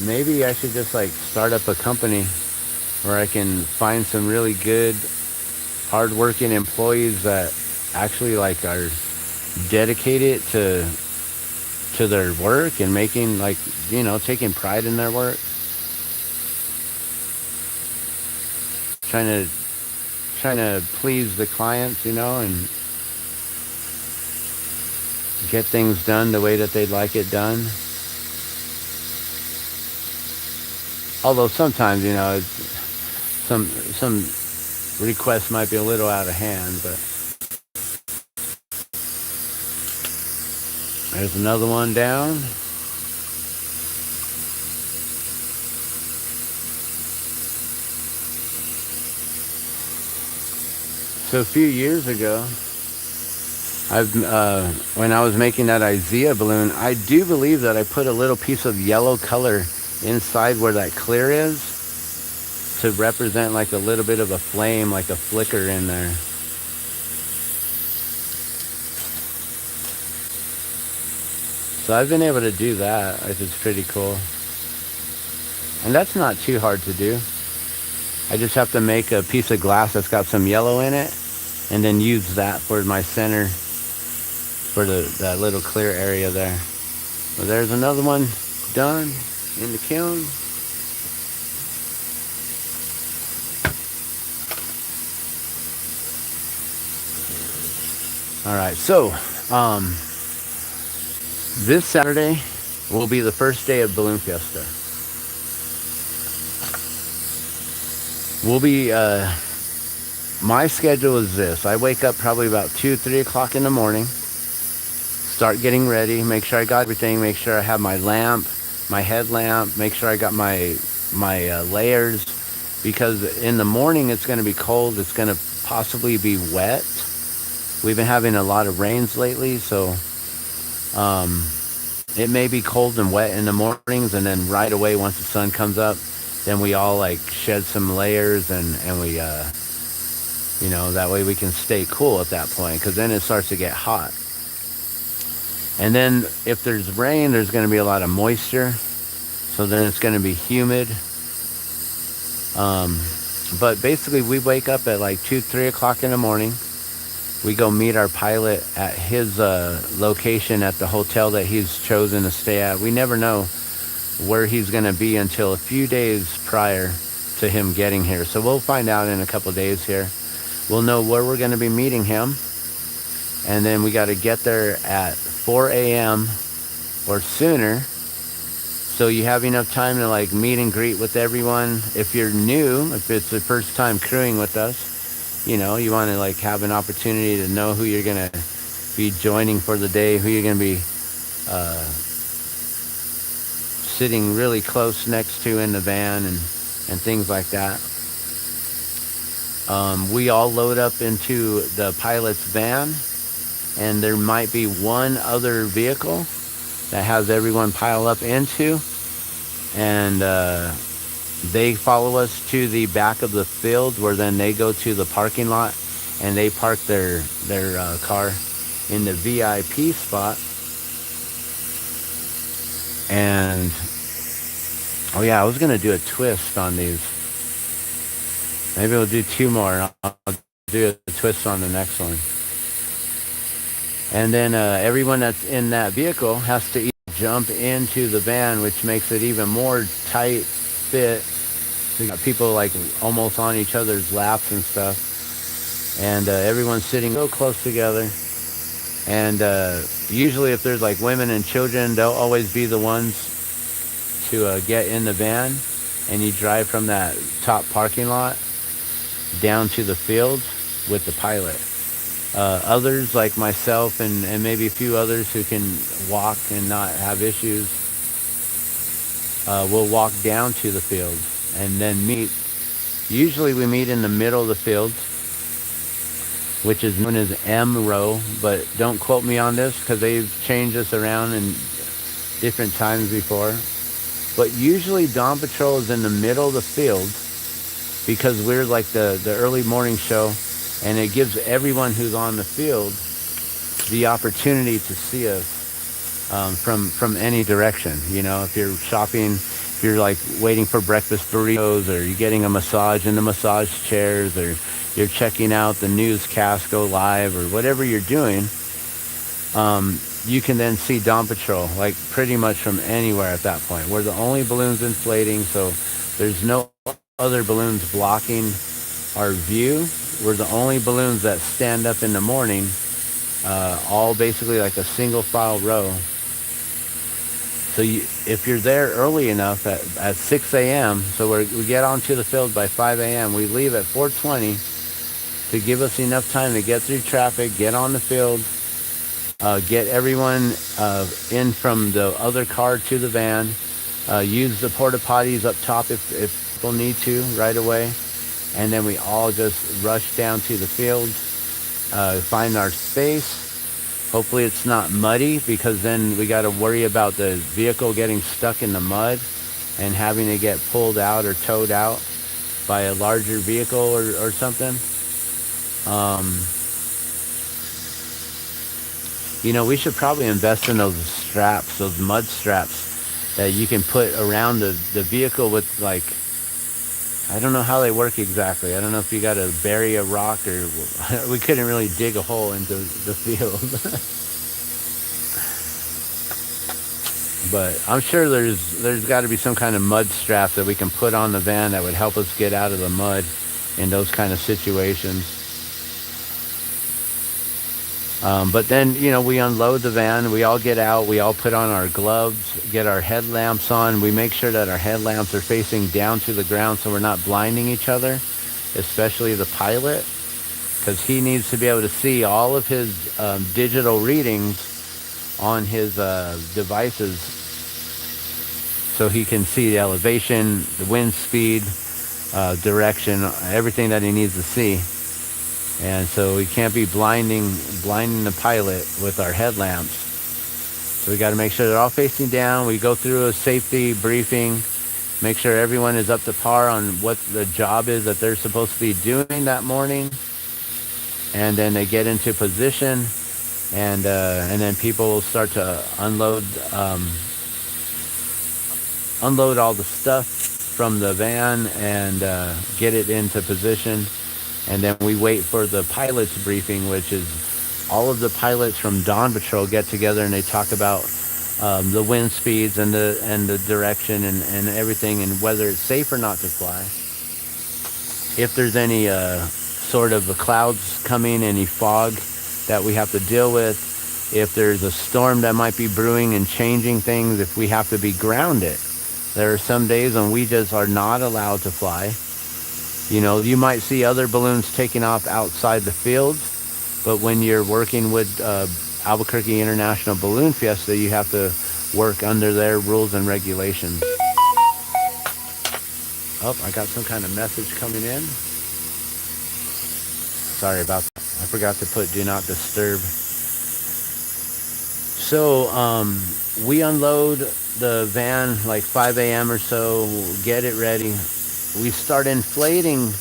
maybe I should just like start up a company where I can find some really good, hardworking employees that actually like are dedicated to their work and making like, taking pride in their work. Trying to please the clients, and get things done the way that they'd like it done. Although sometimes, some requests might be a little out of hand, but there's another one down. So a few years ago, when I was making that Isaiah balloon, I do believe that I put a little piece of yellow color inside where that clear is to represent like a little bit of a flame, like a flicker in there. So I've been able to do that, which is pretty cool. And that's not too hard to do. I just have to make a piece of glass that's got some yellow in it, and then use that for my center, for that little clear area there. Well, there's another one done in the kiln. All right, so this Saturday will be the first day of Balloon Fiesta. We'll be my schedule is this. I wake up probably about 2, 3 o'clock in the morning, start getting ready, make sure I got everything, make sure I have my lamp, my headlamp, make sure I got my layers, because in the morning it's going to be cold. It's going to possibly be wet. We've been having a lot of rains lately, so it may be cold and wet in the mornings, and then right away once the sun comes up, then we all like shed some layers, and we that way we can stay cool at that point, because then it starts to get hot. And then if there's rain, there's going to be a lot of moisture, so then it's going to be humid. But basically we wake up at like 2, 3 o'clock in the morning. We go meet our pilot at his location at the hotel that he's chosen to stay at. We never know where he's going to be until a few days prior to him getting here. So we'll find out in a couple of days here. We'll know where we're going to be meeting him. And then we got to get there at 4 a.m. or sooner, so you have enough time to like meet and greet with everyone. If you're new, if it's the first time crewing with us, you want to like have an opportunity to know who you're going to be joining for the day, who you're going to be sitting really close next to in the van, and things like that. We all load up into the pilot's van, and there might be one other vehicle that has everyone pile up into, and they follow us to the back of the field, where then they go to the parking lot and they park their car in the VIP spot. And oh yeah, I was gonna do a twist on these. Maybe we'll do 2 more. I'll do a twist on the next one. And then everyone that's in that vehicle has to jump into the van, which makes it even more tight fit. We got people like almost on each other's laps and stuff. And everyone's sitting so close together. And usually if there's like women and children, they'll always be the ones to get in the van. And you drive from that top parking lot down to the field with the pilot. Others like myself and maybe a few others who can walk and not have issues will walk down to the field and then meet. Usually we meet in the middle of the field, which is known as M row, but don't quote me on this because they've changed this around in different times before. But usually Dawn Patrol is in the middle of the field, because we're like the early morning show, and it gives everyone who's on the field the opportunity to see us from any direction. If you're shopping, if you're like waiting for breakfast burritos, or you're getting a massage in the massage chairs, or you're checking out the newscast go live, or whatever you're doing, you can then see Dawn Patrol like pretty much from anywhere at that point. We're the only balloons inflating, so there's no other balloons blocking our view. We're the only balloons that stand up in the morning, all basically like a single file row. So if you're there early enough at 6 a.m., so we get onto the field by 5 a.m., we leave at 4:20 to give us enough time to get through traffic, get on the field, get everyone in from the other car to the van, use the porta potties up top if people need to right away, and then we all just rush down to the field, find our space. Hopefully it's not muddy, because then we got to worry about the vehicle getting stuck in the mud and having to get pulled out or towed out by a larger vehicle or something. We should probably invest in those straps, those mud straps that you can put around the vehicle with, like, I don't know how they work exactly. I don't know if you got to bury a rock, or we couldn't really dig a hole into the field. But I'm sure there's got to be some kind of mud strap that we can put on the van that would help us get out of the mud in those kind of situations. But then, we unload the van, we all get out, we all put on our gloves, get our headlamps on. We make sure that our headlamps are facing down to the ground so we're not blinding each other, especially the pilot. because he needs to be able to see all of his digital readings on his devices, so he can see the elevation, the wind speed, direction, everything that he needs to see. And so we can't be blinding the pilot with our headlamps. So we got to make sure they're all facing down. We go through a safety briefing, make sure everyone is up to par on what the job is that they're supposed to be doing that morning. And then they get into position, and then people will start to unload all the stuff from the van and get it into position. And then we wait for the pilot's briefing, which is all of the pilots from Dawn Patrol get together and they talk about the wind speeds and the direction and everything, and whether it's safe or not to fly. If there's any sort of clouds coming, any fog that we have to deal with, if there's a storm that might be brewing and changing things, if we have to be grounded. There are some days when we just are not allowed to fly. You know, you might see other balloons taking off outside the field, but when you're working with Albuquerque International Balloon Fiesta, you have to work under their rules and regulations. Oh, I got some kind of message coming in. Sorry about that. I forgot to put do not disturb. So we unload the van like 5 a.m. or so, get it ready. We start inflating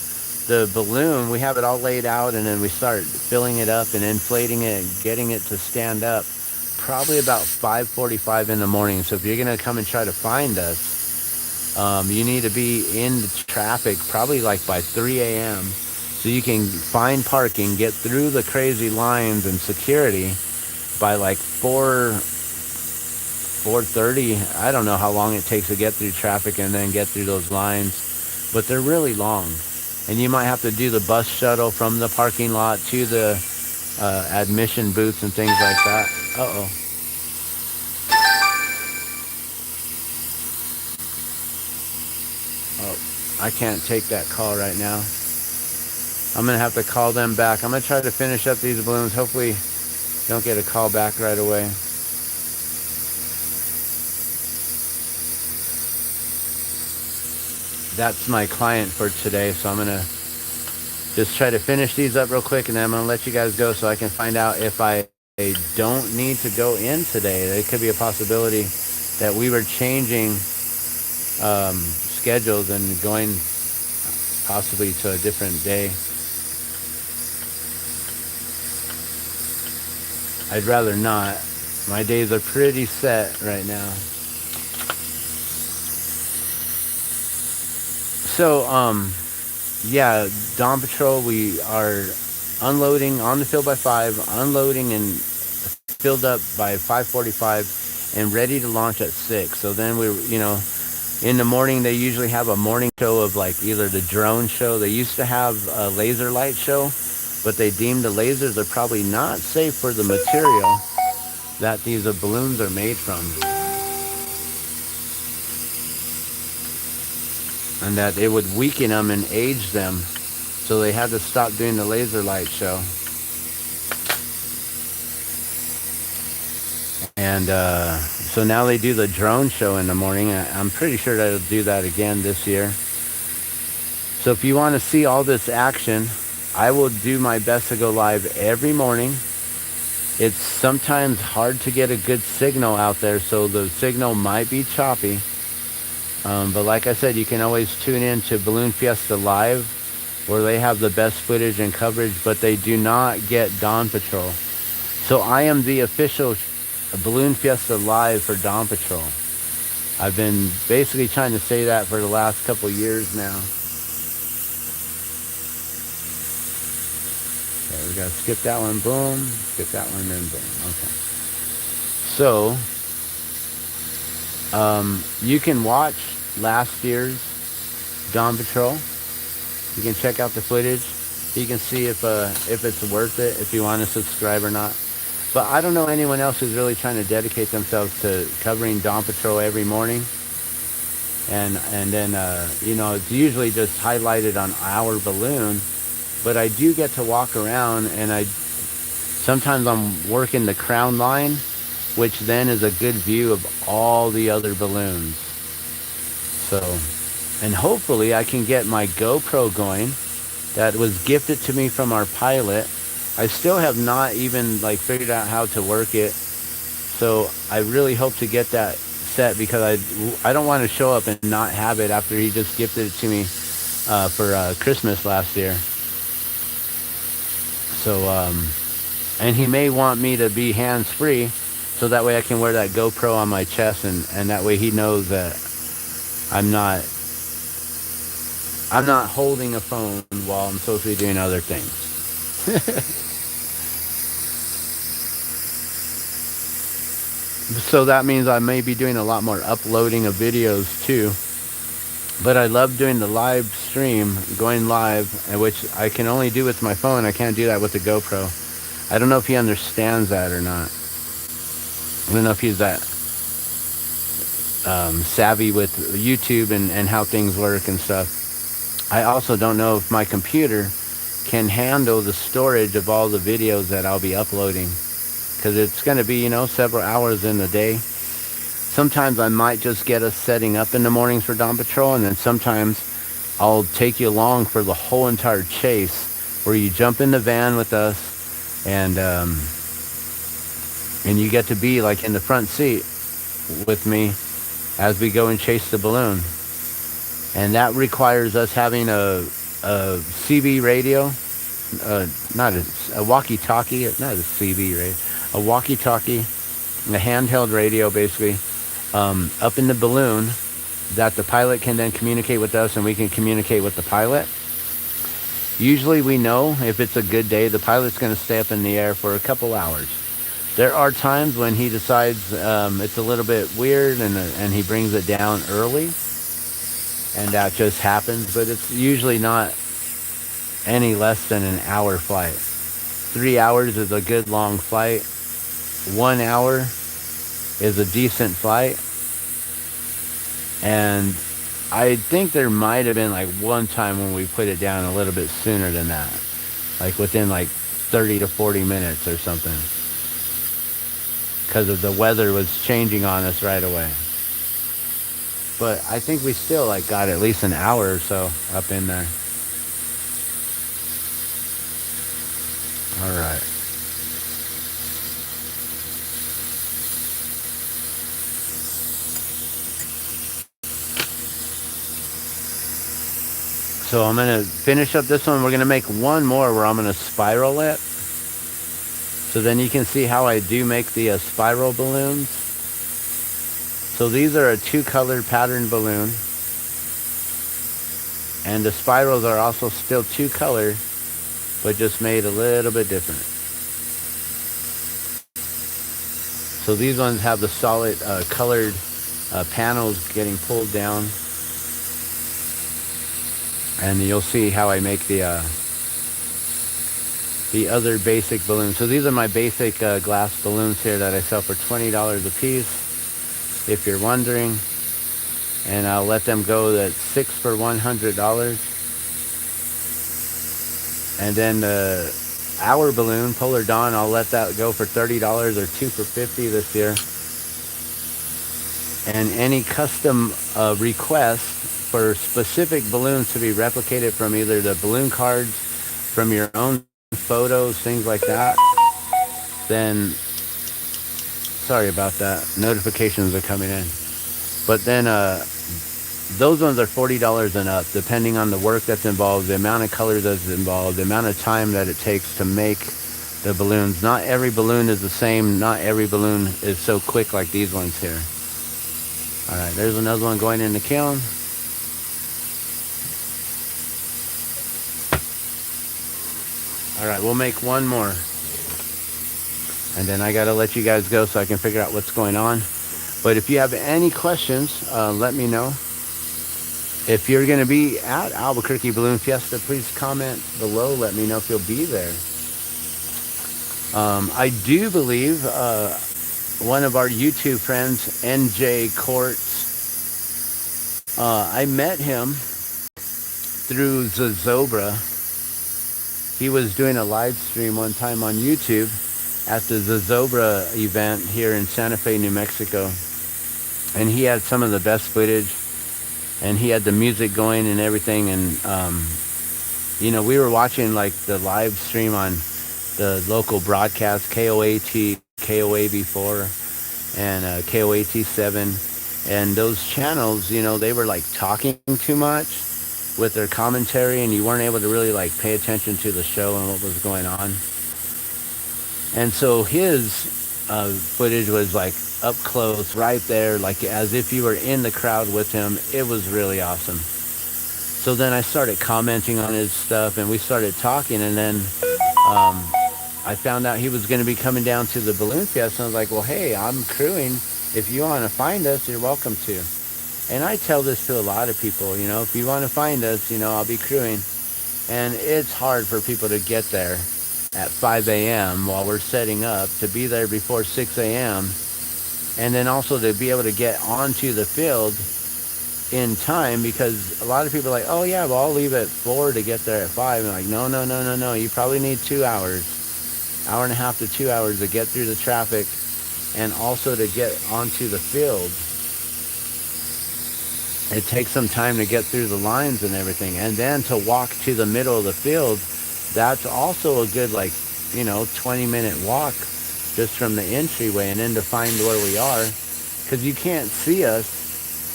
the balloon. We have it all laid out, and then we start filling it up and inflating it and getting it to stand up probably about 5:45 in the morning. So if you're going to come and try to find us, you need to be in the traffic probably like by 3 a.m. so you can find parking, get through the crazy lines and security by like 4:30. I don't know how long it takes to get through traffic and then get through those lines, but they're really long. And you might have to do the bus shuttle from the parking lot to the admission booths and things like that. Uh-oh. Oh, I can't take that call right now. I'm going to have to call them back. I'm going to try to finish up these balloons. Hopefully don't get a call back right away. That's my client for today, so I'm going to just try to finish these up real quick, and then I'm going to let you guys go so I can find out if I don't need to go in today. There could be a possibility that we were changing schedules and going possibly to a different day. I'd rather not. My days are pretty set right now. So, yeah, Dawn Patrol, we are unloading on the field by 5, unloading and filled up by 5:45, and ready to launch at 6. So then we, in the morning, they usually have a morning show of like either the drone show. They used to have a laser light show, but they deemed the lasers are probably not safe for the material that these balloons are made from. And that it would weaken them and age them. So they had to stop doing the laser light show. And so now they do the drone show in the morning. I'm pretty sure they'll do that again this year. So if you want to see all this action, I will do my best to go live every morning. It's sometimes hard to get a good signal out there, so the signal might be choppy. But like I said, you can always tune in to Balloon Fiesta Live, where they have the best footage and coverage, but they do not get Dawn Patrol. So I am the official Balloon Fiesta Live for Dawn Patrol. I've been basically trying to say that for the last couple years now. Okay, we gotta skip that one, boom, skip that one, then boom. Okay. So, you can watch last year's Dawn Patrol. You can check out the footage. You can see if it's worth it, if you want to subscribe or not. But I don't know anyone else who's really trying to dedicate themselves to covering Dawn Patrol every morning. And then, it's usually just highlighted on our balloon. but I do get to walk around, and sometimes I'm working the crown line, which then is a good view of all the other balloons. So, and hopefully I can get my GoPro going that was gifted to me from our pilot. I still have not even like figured out how to work it. So I really hope to get that set, because I don't want to show up and not have it after he just gifted it to me for Christmas last year. So, and he may want me to be hands-free, so that way I can wear that GoPro on my chest, and that way he knows that I'm not holding a phone while I'm supposed to be doing other things. So that means I may be doing a lot more uploading of videos too. But I love doing the live stream, going live, which I can only do with my phone. I can't do that with the GoPro. I don't know if he understands that or not. I don't know if he's that savvy with YouTube and how things work and stuff. I also don't know if my computer can handle the storage of all the videos that I'll be uploading, because it's going to be, several hours in the day. Sometimes I might just get us setting up in the mornings for Dawn Patrol, and then sometimes I'll take you along for the whole entire chase, where you jump in the van with us, and you get to be like in the front seat with me as we go and chase the balloon. And that requires us having a CB radio, not a walkie-talkie, not a CB radio, a walkie-talkie, a handheld radio basically, up in the balloon, that the pilot can then communicate with us and we can communicate with the pilot. Usually we know if it's a good day, the pilot's going to stay up in the air for a couple hours. There are times when he decides it's a little bit weird and he brings it down early, and that just happens, but it's usually not any less than an hour flight. 3 hours is a good long flight. 1 hour is a decent flight. And I think there might have been like one time when we put it down a little bit sooner than that, like within like 30 to 40 minutes or something, because of the weather was changing on us right away. But I think we still like got at least an hour or so up in there. All right. So I'm going to finish up this one. We're going to make one more where I'm going to spiral it. So then you can see how I do make the spiral balloons. So these are a 2-color pattern balloon. And the spirals are also still 2-color, but just made a little bit different. So these ones have the solid colored panels getting pulled down. And you'll see how I make the other basic balloons. So these are my basic glass balloons here that I sell for $20 a piece, if you're wondering. And I'll let them go at 6 for $100. And then the Hour balloon, Polar Dawn, I'll let that go for $30 or 2 for $50 this year. And any custom requests for specific balloons to be replicated from either the balloon cards, from your own photos, things like that, then, sorry about that, notifications are coming in. But then those ones are $40 and up, depending on the work that's involved, the amount of color that's involved, the amount of time that it takes to make the balloons. Not every balloon is the same. Not every balloon is so quick like these ones here. All right, there's another one going in the kiln. All right, we'll make one more. And then I got to let you guys go so I can figure out what's going on. But if you have any questions, let me know. If you're going to be at Albuquerque Balloon Fiesta, please comment below. Let me know if you'll be there. I do believe one of our YouTube friends, NJ Courts, I met him through Zozobra. he was doing a live stream one time on YouTube at the Zozobra event here in Santa Fe, New Mexico. And he had some of the best footage, and he had the music going and everything. And, we were watching like the live stream on the local broadcast, KOAT, KOAB4, and KOAT7. And those channels, they were like talking too much with their commentary, and you weren't able to really like pay attention to the show and what was going on. And so his footage was like up close, right there, like as if you were in the crowd with him. It was really awesome. So then I started commenting on his stuff, and we started talking, and then I found out he was going to be coming down to the Balloon Fiesta. I was like, well, hey, I'm crewing. If you want to find us, you're welcome to. And I tell this to a lot of people, if you want to find us, I'll be crewing. And it's hard for people to get there at 5 a.m. while we're setting up, to be there before 6 a.m. And then also to be able to get onto the field in time, because a lot of people are like, oh yeah, well, I'll leave at 4 to get there at 5. And I'm like, no. You probably need 2 hours, hour and a half to 2 hours to get through the traffic and also to get onto the field. It takes some time to get through the lines and everything. And then to walk to the middle of the field, that's also a good 20-minute walk just from the entryway, and then to find where we are, because you can't see us.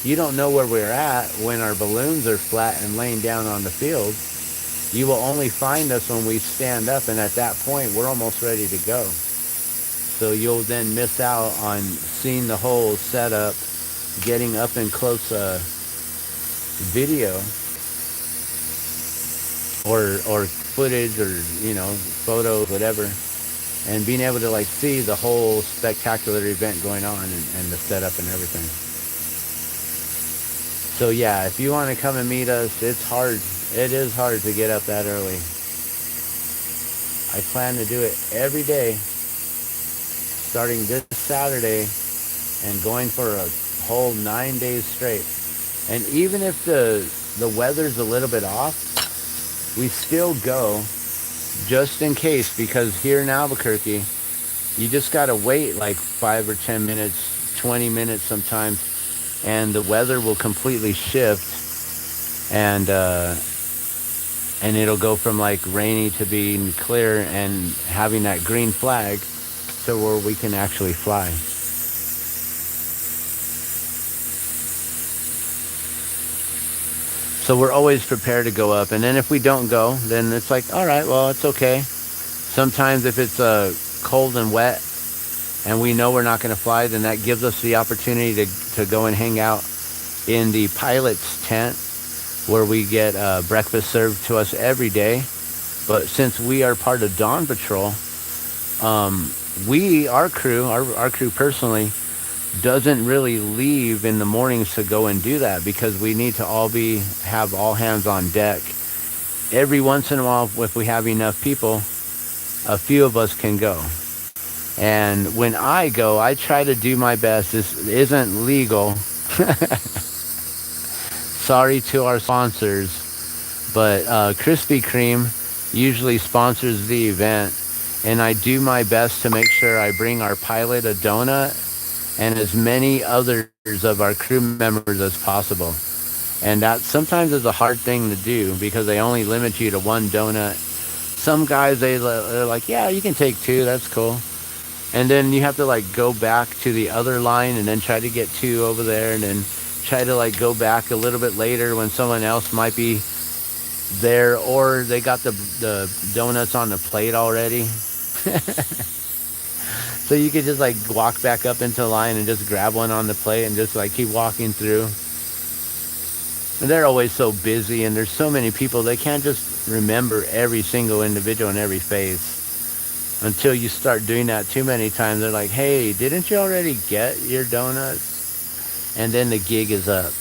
You don't know where we're at when our balloons are flat and laying down on the field. You will only find us when we stand up, and at that point we're almost ready to go. So you'll then miss out on seeing the whole setup, getting up and close video or footage, or photos, whatever, and being able to see the whole spectacular event going on, and the setup and everything. So yeah, if you want to come and meet us, it's hard. It is hard to get up that early. I plan to do it every day, starting this Saturday and going for a whole 9 days straight. And even if the weather's a little bit off, we still go just in case, because here in Albuquerque, you just got to wait 5 or 10 minutes, 20 minutes sometimes, and the weather will completely shift, and it'll go from rainy to being clear and having that green flag to where we can actually fly. So we're always prepared to go up. And then if we don't go, then it's all right, well, it's okay. Sometimes if it's cold and wet and we know we're not going to fly, then that gives us the opportunity to go and hang out in the pilot's tent, where we get breakfast served to us every day. But since we are part of Dawn Patrol, our crew personally, doesn't really leave in the mornings to go and do that, because we need to have all hands on deck. Every once in a while, if we have enough people, a few of us can go. And when I go, I try to do my best. This isn't legal. Sorry to our sponsors, but Krispy Kreme usually sponsors the event, and I do my best to make sure I bring our pilot a donut and as many others of our crew members as possible. And that sometimes is a hard thing to do, because they only limit you to one donut. Some guys, they're like, yeah, you can take 2, that's cool. And then you have to go back to the other line and then try to get 2 over there, and then try to go back a little bit later when someone else might be there, or they got the donuts on the plate already. So you could just walk back up into the line and just grab one on the plate and just keep walking through. And they're always so busy, and there's so many people, they can't just remember every single individual in every face. Until you start doing that too many times, they're like, hey, didn't you already get your donuts? And then the gig is up.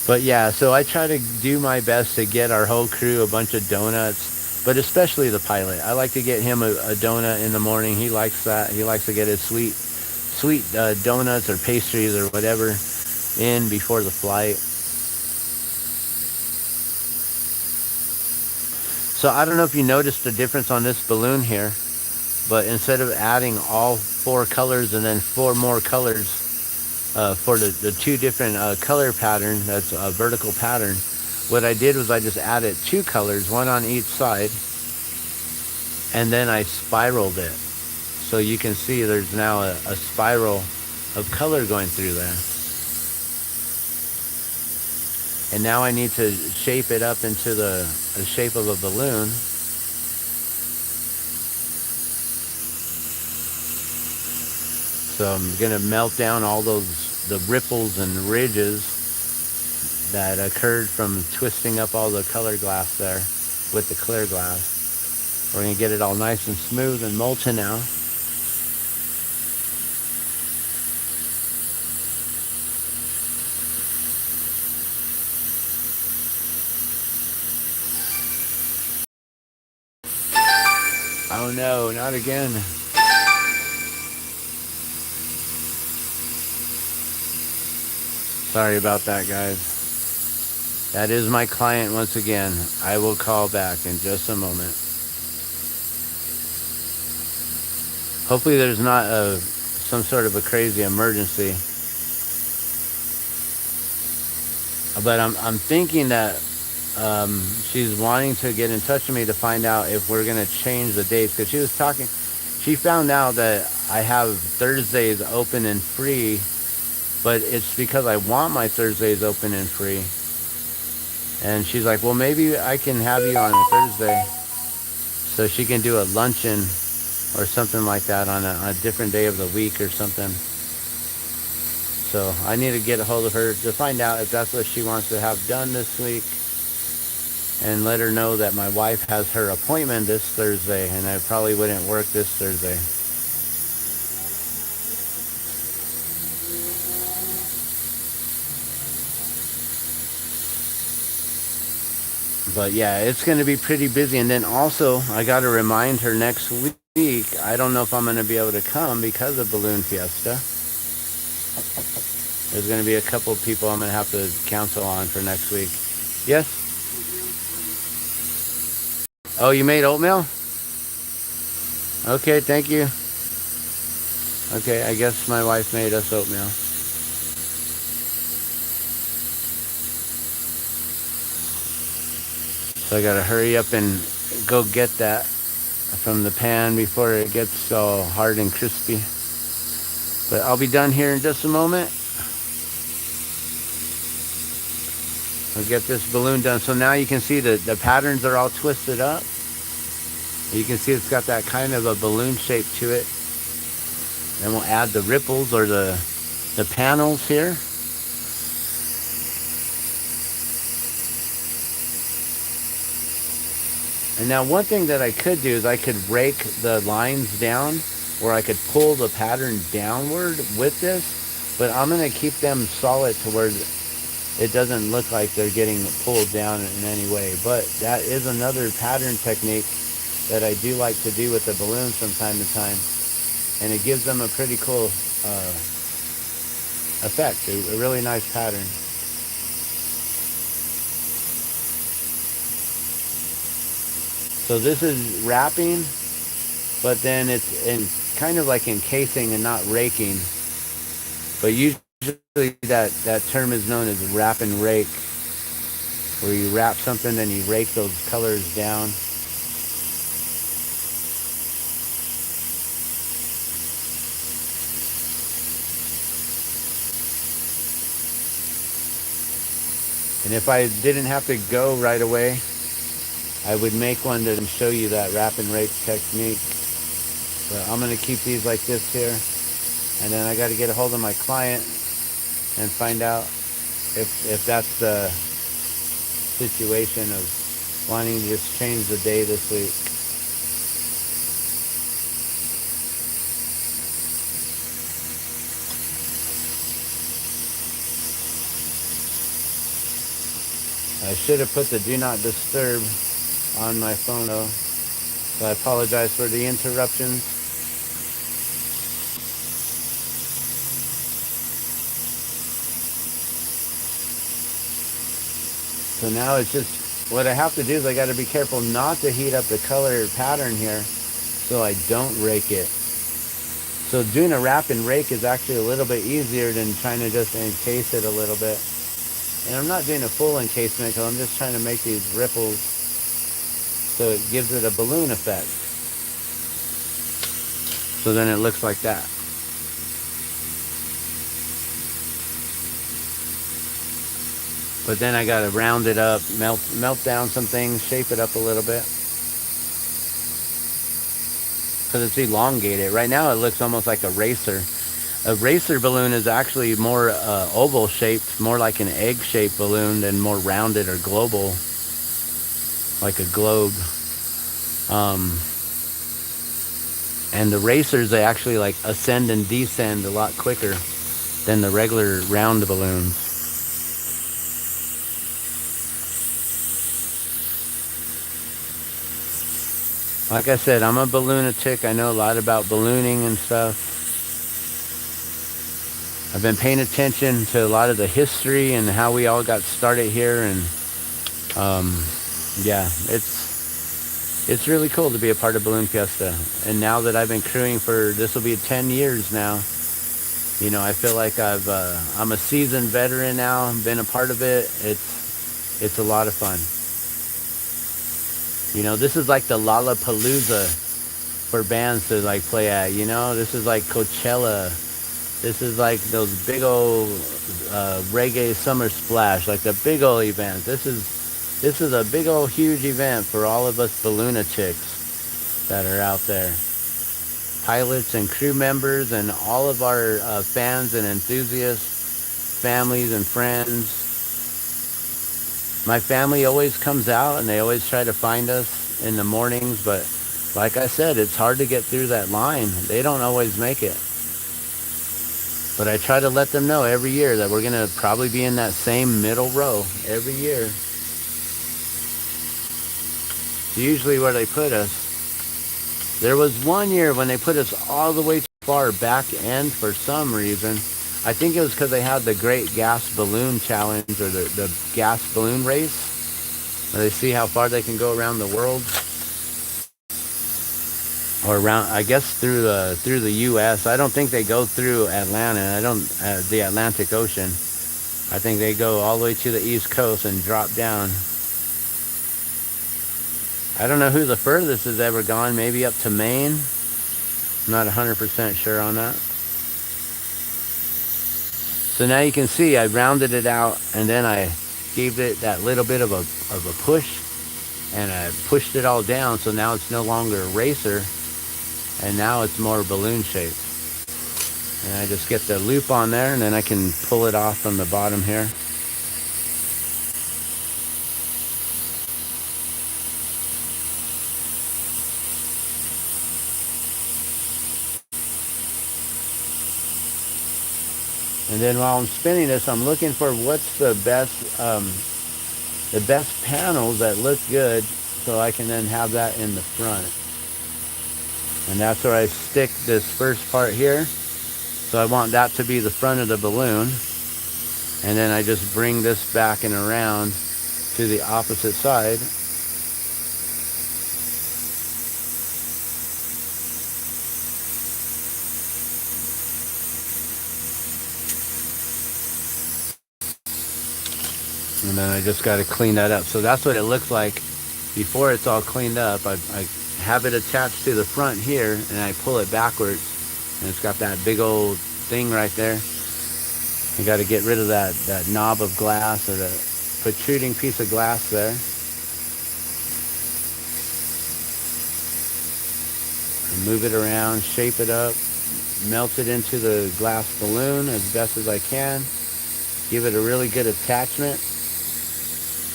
But yeah, so I try to do my best to get our whole crew a bunch of donuts. But especially the pilot. I like to get him a donut in the morning. He likes that. He likes to get his sweet donuts or pastries or whatever in before the flight. So I don't know if you noticed the difference on this balloon here, but instead of adding all four colors and then four more colors for the two different color pattern, that's a vertical pattern, what I did was I just added two colors, one on each side, and then I spiraled it. So you can see there's now a spiral of color going through there. And now I need to shape it up into the shape of a balloon. So I'm gonna melt down all the ripples and ridges that occurred from twisting up all the color glass there with the clear glass. We're gonna get it all nice and smooth and molten now. Oh no, not again. Sorry about that, guys. That is my client once again. I will call back in just a moment. Hopefully there's not some sort of a crazy emergency. But I'm thinking that she's wanting to get in touch with me to find out if we're going to change the dates. Because she found out that I have Thursdays open and free, but it's because I want my Thursdays open and free. And she's like, well, maybe I can have you on a Thursday so she can do a luncheon or something like that on a different day of the week or something. So I need to get a hold of her to find out if that's what she wants to have done this week, and let her know that my wife has her appointment this Thursday and I probably wouldn't work this Thursday. But yeah, it's going to be pretty busy. And then also, I got to remind her next week, I don't know if I'm going to be able to come because of Balloon Fiesta. There's going to be a couple of people I'm going to have to counsel on for next week. Yes? Oh, you made oatmeal? Okay, thank you. Okay, I guess my wife made us oatmeal. So I gotta hurry up and go get that from the pan before it gets all hard and crispy. But I'll be done here in just a moment. I'll get this balloon done. So now you can see the patterns are all twisted up. You can see it's got that kind of a balloon shape to it. Then we'll add the ripples or the panels here. And now one thing that I could do is I could rake the lines down, or I could pull the pattern downward with this, but I'm going to keep them solid to where it doesn't look like they're getting pulled down in any way. But that is another pattern technique that I do like to do with the balloons from time to time, and it gives them a pretty cool effect, a really nice pattern. So this is wrapping, but then it's in kind of like encasing and not raking. But usually that term is known as wrap and rake, where you wrap something then you rake those colors down. And if I didn't have to go right away, I would make one to show you that wrap and rake technique. But I'm going to keep these like this here. And then I got to get a hold of my client and find out if that's the situation of wanting to just change the day this week. I should have put the do not disturb on my phone though, so I apologize for the interruptions. So now it's just what I have to do is I got to be careful not to heat up the color pattern here so I don't rake it. So doing a wrap and rake is actually a little bit easier than trying to just encase it a little bit. And I'm not doing a full encasement because I'm just trying to make these ripples so it gives it a balloon effect. So then it looks like that. But then I gotta round it up, melt down some things, shape it up a little bit. Because it's elongated. Right now it looks almost like a racer. A racer balloon is actually more oval shaped, more like an egg shaped balloon than more rounded or global, like a globe. And the racers, they actually like ascend and descend a lot quicker than the regular round balloons. Like I said, I'm a balloonatic. I know a lot about ballooning and stuff. I've been paying attention to a lot of the history and how we all got started here, and yeah, it's really cool to be a part of Balloon Fiesta. And now that I've been crewing for, this will be 10 years now, you know, I feel like I'm a seasoned veteran now, been a part of it. It's a lot of fun. You know, this is like the Lollapalooza for bands to like play at, you know? This is like Coachella. This is like those big old reggae summer splash, like the big old event. This is a big old huge event for all of us balloonatics that are out there. Pilots and crew members and all of our fans and enthusiasts, families and friends. My family always comes out and they always try to find us in the mornings, but like I said, it's hard to get through that line. They don't always make it. But I try to let them know every year that we're going to probably be in that same middle row every year. It's usually where they put us. There was one year when they put us all the way too far back end for some reason. I think it was because they had the Great Gas Balloon Challenge, or the gas balloon race, where they see how far they can go around the world, or around, I guess through the U.S. I don't think they go through Atlanta. The Atlantic Ocean. I think they go all the way to the East Coast and drop down. I don't know who the furthest has ever gone. Maybe up to Maine. I'm not 100% sure on that. So now you can see I rounded it out, and then I gave it that little bit of a push, and I pushed it all down, so now it's no longer a racer, and now it's more balloon shaped. And I just get the loop on there, and then I can pull it off from the bottom here. And then while I'm spinning this, I'm looking for what's the best panels that look good, so I can then have that in the front. And that's where I stick this first part here. So I want that to be the front of the balloon. And then I just bring this back and around to the opposite side. And then I just got to clean that up. So that's what it looks like before it's all cleaned up. I have it attached to the front here, and I pull it backwards, and it's got that big old thing right there. You got to get rid of that knob of glass, or the protruding piece of glass there. And move it around, shape it up, melt it into the glass balloon as best as I can. Give it a really good attachment.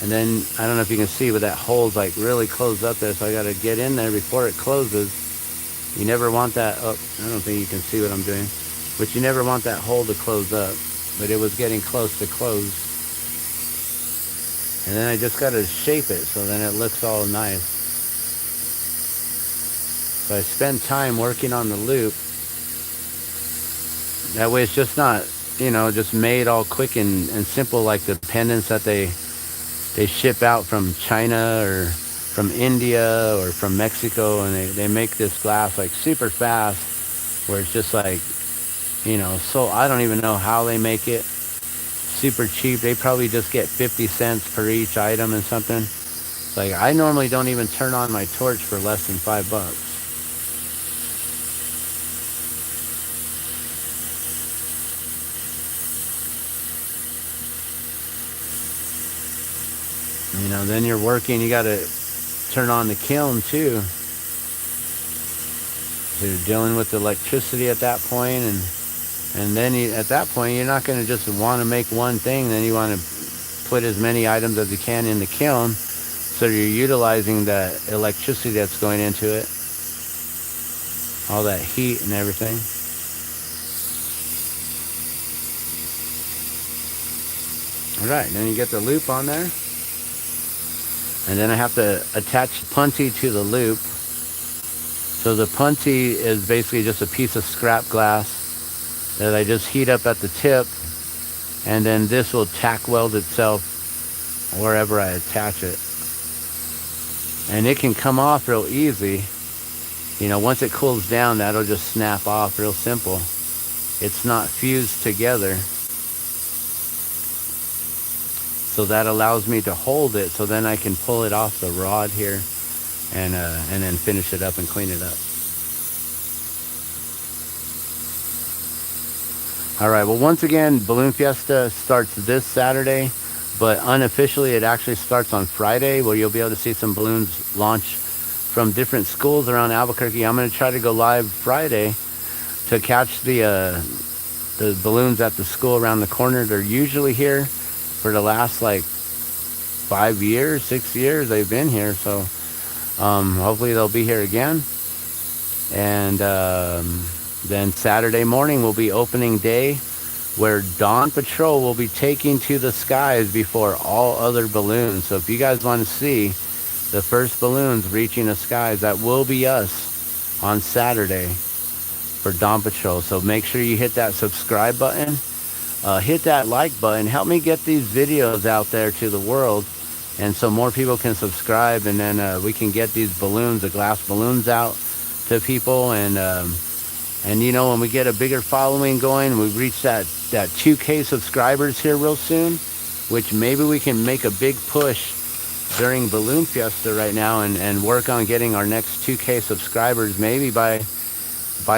And then, I don't know if you can see, but that hole's like really closed up there, so I got to get in there before it closes. You never want that, oh, I don't think you can see what I'm doing, but you never want that hole to close up. But it was getting close to close. And then I just got to shape it so then it looks all nice. So I spend time working on the loop. That way it's just not, you know, just made all quick and simple like the pendants that they they ship out from China or from India or from Mexico, and they make this glass like super fast, where it's just like, so I don't even know how they make it. Super cheap. They probably just get 50 cents per each item and something. Like, I normally don't even turn on my torch for less than $5. Then you're working, you got to turn on the kiln too. So you're dealing with the electricity at that point, and then at that point you're not going to just want to make one thing. Then you want to put as many items as you can in the kiln, so you're utilizing the electricity that's going into it, all that heat and everything. All right, then you get the loop on there, and then I have to attach punty to the loop. So the punty is basically just a piece of scrap glass that I just heat up at the tip, and then this will tack weld itself wherever I attach it. And it can come off real easy. Once it cools down, that'll just snap off real simple. It's not fused together. So that allows me to hold it, so then I can pull it off the rod here and then finish it up and clean it up. All right, well, once again, Balloon Fiesta starts this Saturday, but unofficially it actually starts on Friday, where you'll be able to see some balloons launch from different schools around Albuquerque. I'm going to try to go live Friday to catch the balloons at the school around the corner. They're usually here for the last like 5 years, 6 years they've been here, so hopefully they'll be here again. And then Saturday morning will be opening day, where Dawn Patrol will be taking to the skies before all other balloons. So if you guys want to see the first balloons reaching the skies, that will be us on Saturday for Dawn Patrol. So make sure you hit that subscribe button. Hit that like button. Help me get these videos out there to the world, and so more people can subscribe, and then we can get these balloons, the glass balloons, out to people. And when we get a bigger following going, we reach that 2K subscribers here real soon, which maybe we can make a big push during Balloon Fiesta right now, and work on getting our next 2K subscribers maybe by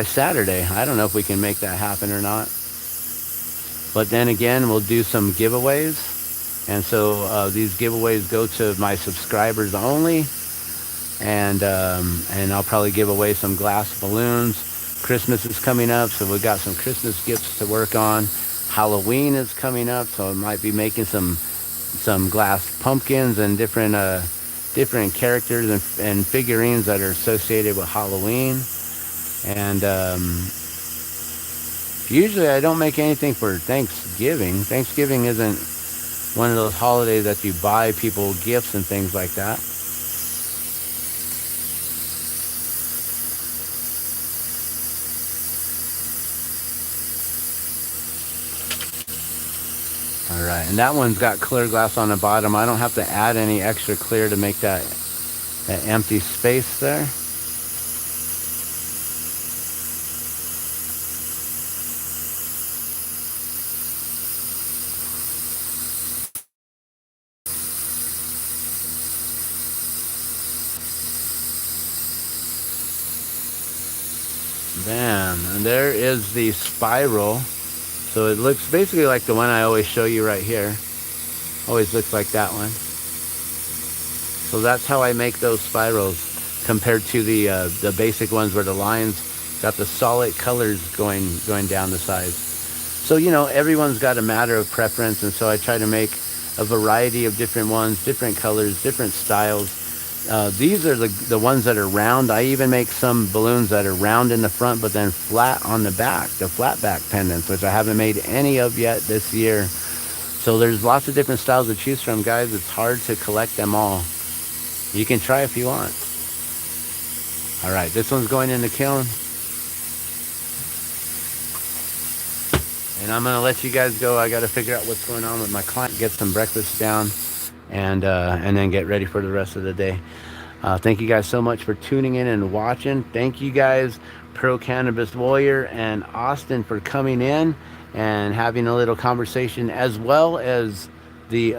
Saturday. I don't know if we can make that happen or not. But then again, we'll do some giveaways. And so these giveaways go to my subscribers only. And I'll probably give away some glass balloons. Christmas is coming up, so we've got some Christmas gifts to work on. Halloween is coming up, so I might be making some glass pumpkins and different characters and figurines that are associated with Halloween. And usually I don't make anything for Thanksgiving. Thanksgiving isn't one of those holidays that you buy people gifts and things like that. All right, and that one's got clear glass on the bottom. I don't have to add any extra clear to make that empty space there. Bam, and there is the spiral. So it looks basically like the one I always show you right here. Always looks like that one. So that's how I make those spirals, compared to the basic ones where the lines got the solid colors going down the sides. So everyone's got a matter of preference, and so I try to make a variety of different ones, different colors, different styles. These are the ones that are round. I even make some balloons that are round in the front, but then flat on the back, the flat back pendants, which I haven't made any of yet this year. So there's lots of different styles to choose from, guys. It's hard to collect them all. You can try if you want. All right, this one's going in the kiln. And I'm going to let you guys go. I got to figure out what's going on with my client, get some breakfast down. and then get ready for the rest of the day. Thank you guys so much for tuning in and watching. Thank you guys, Pro Cannabis Warrior and Austin, for coming in and having a little conversation, as well as the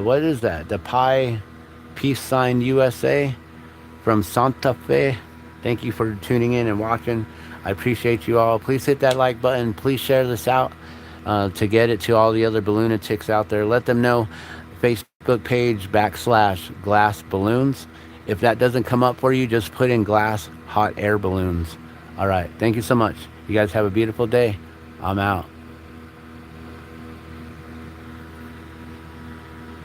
what is that? The Pi Peace Sign USA from Santa Fe. Thank you for tuning in and watching. I appreciate you all. Please hit that like button. Please share this out to get it to all the other balloonatics out there. Let them know. Facebook page /glass balloons. If that doesn't come up for you, just put in glass hot air balloons. All right. Thank you so much. You guys have a beautiful day. I'm out.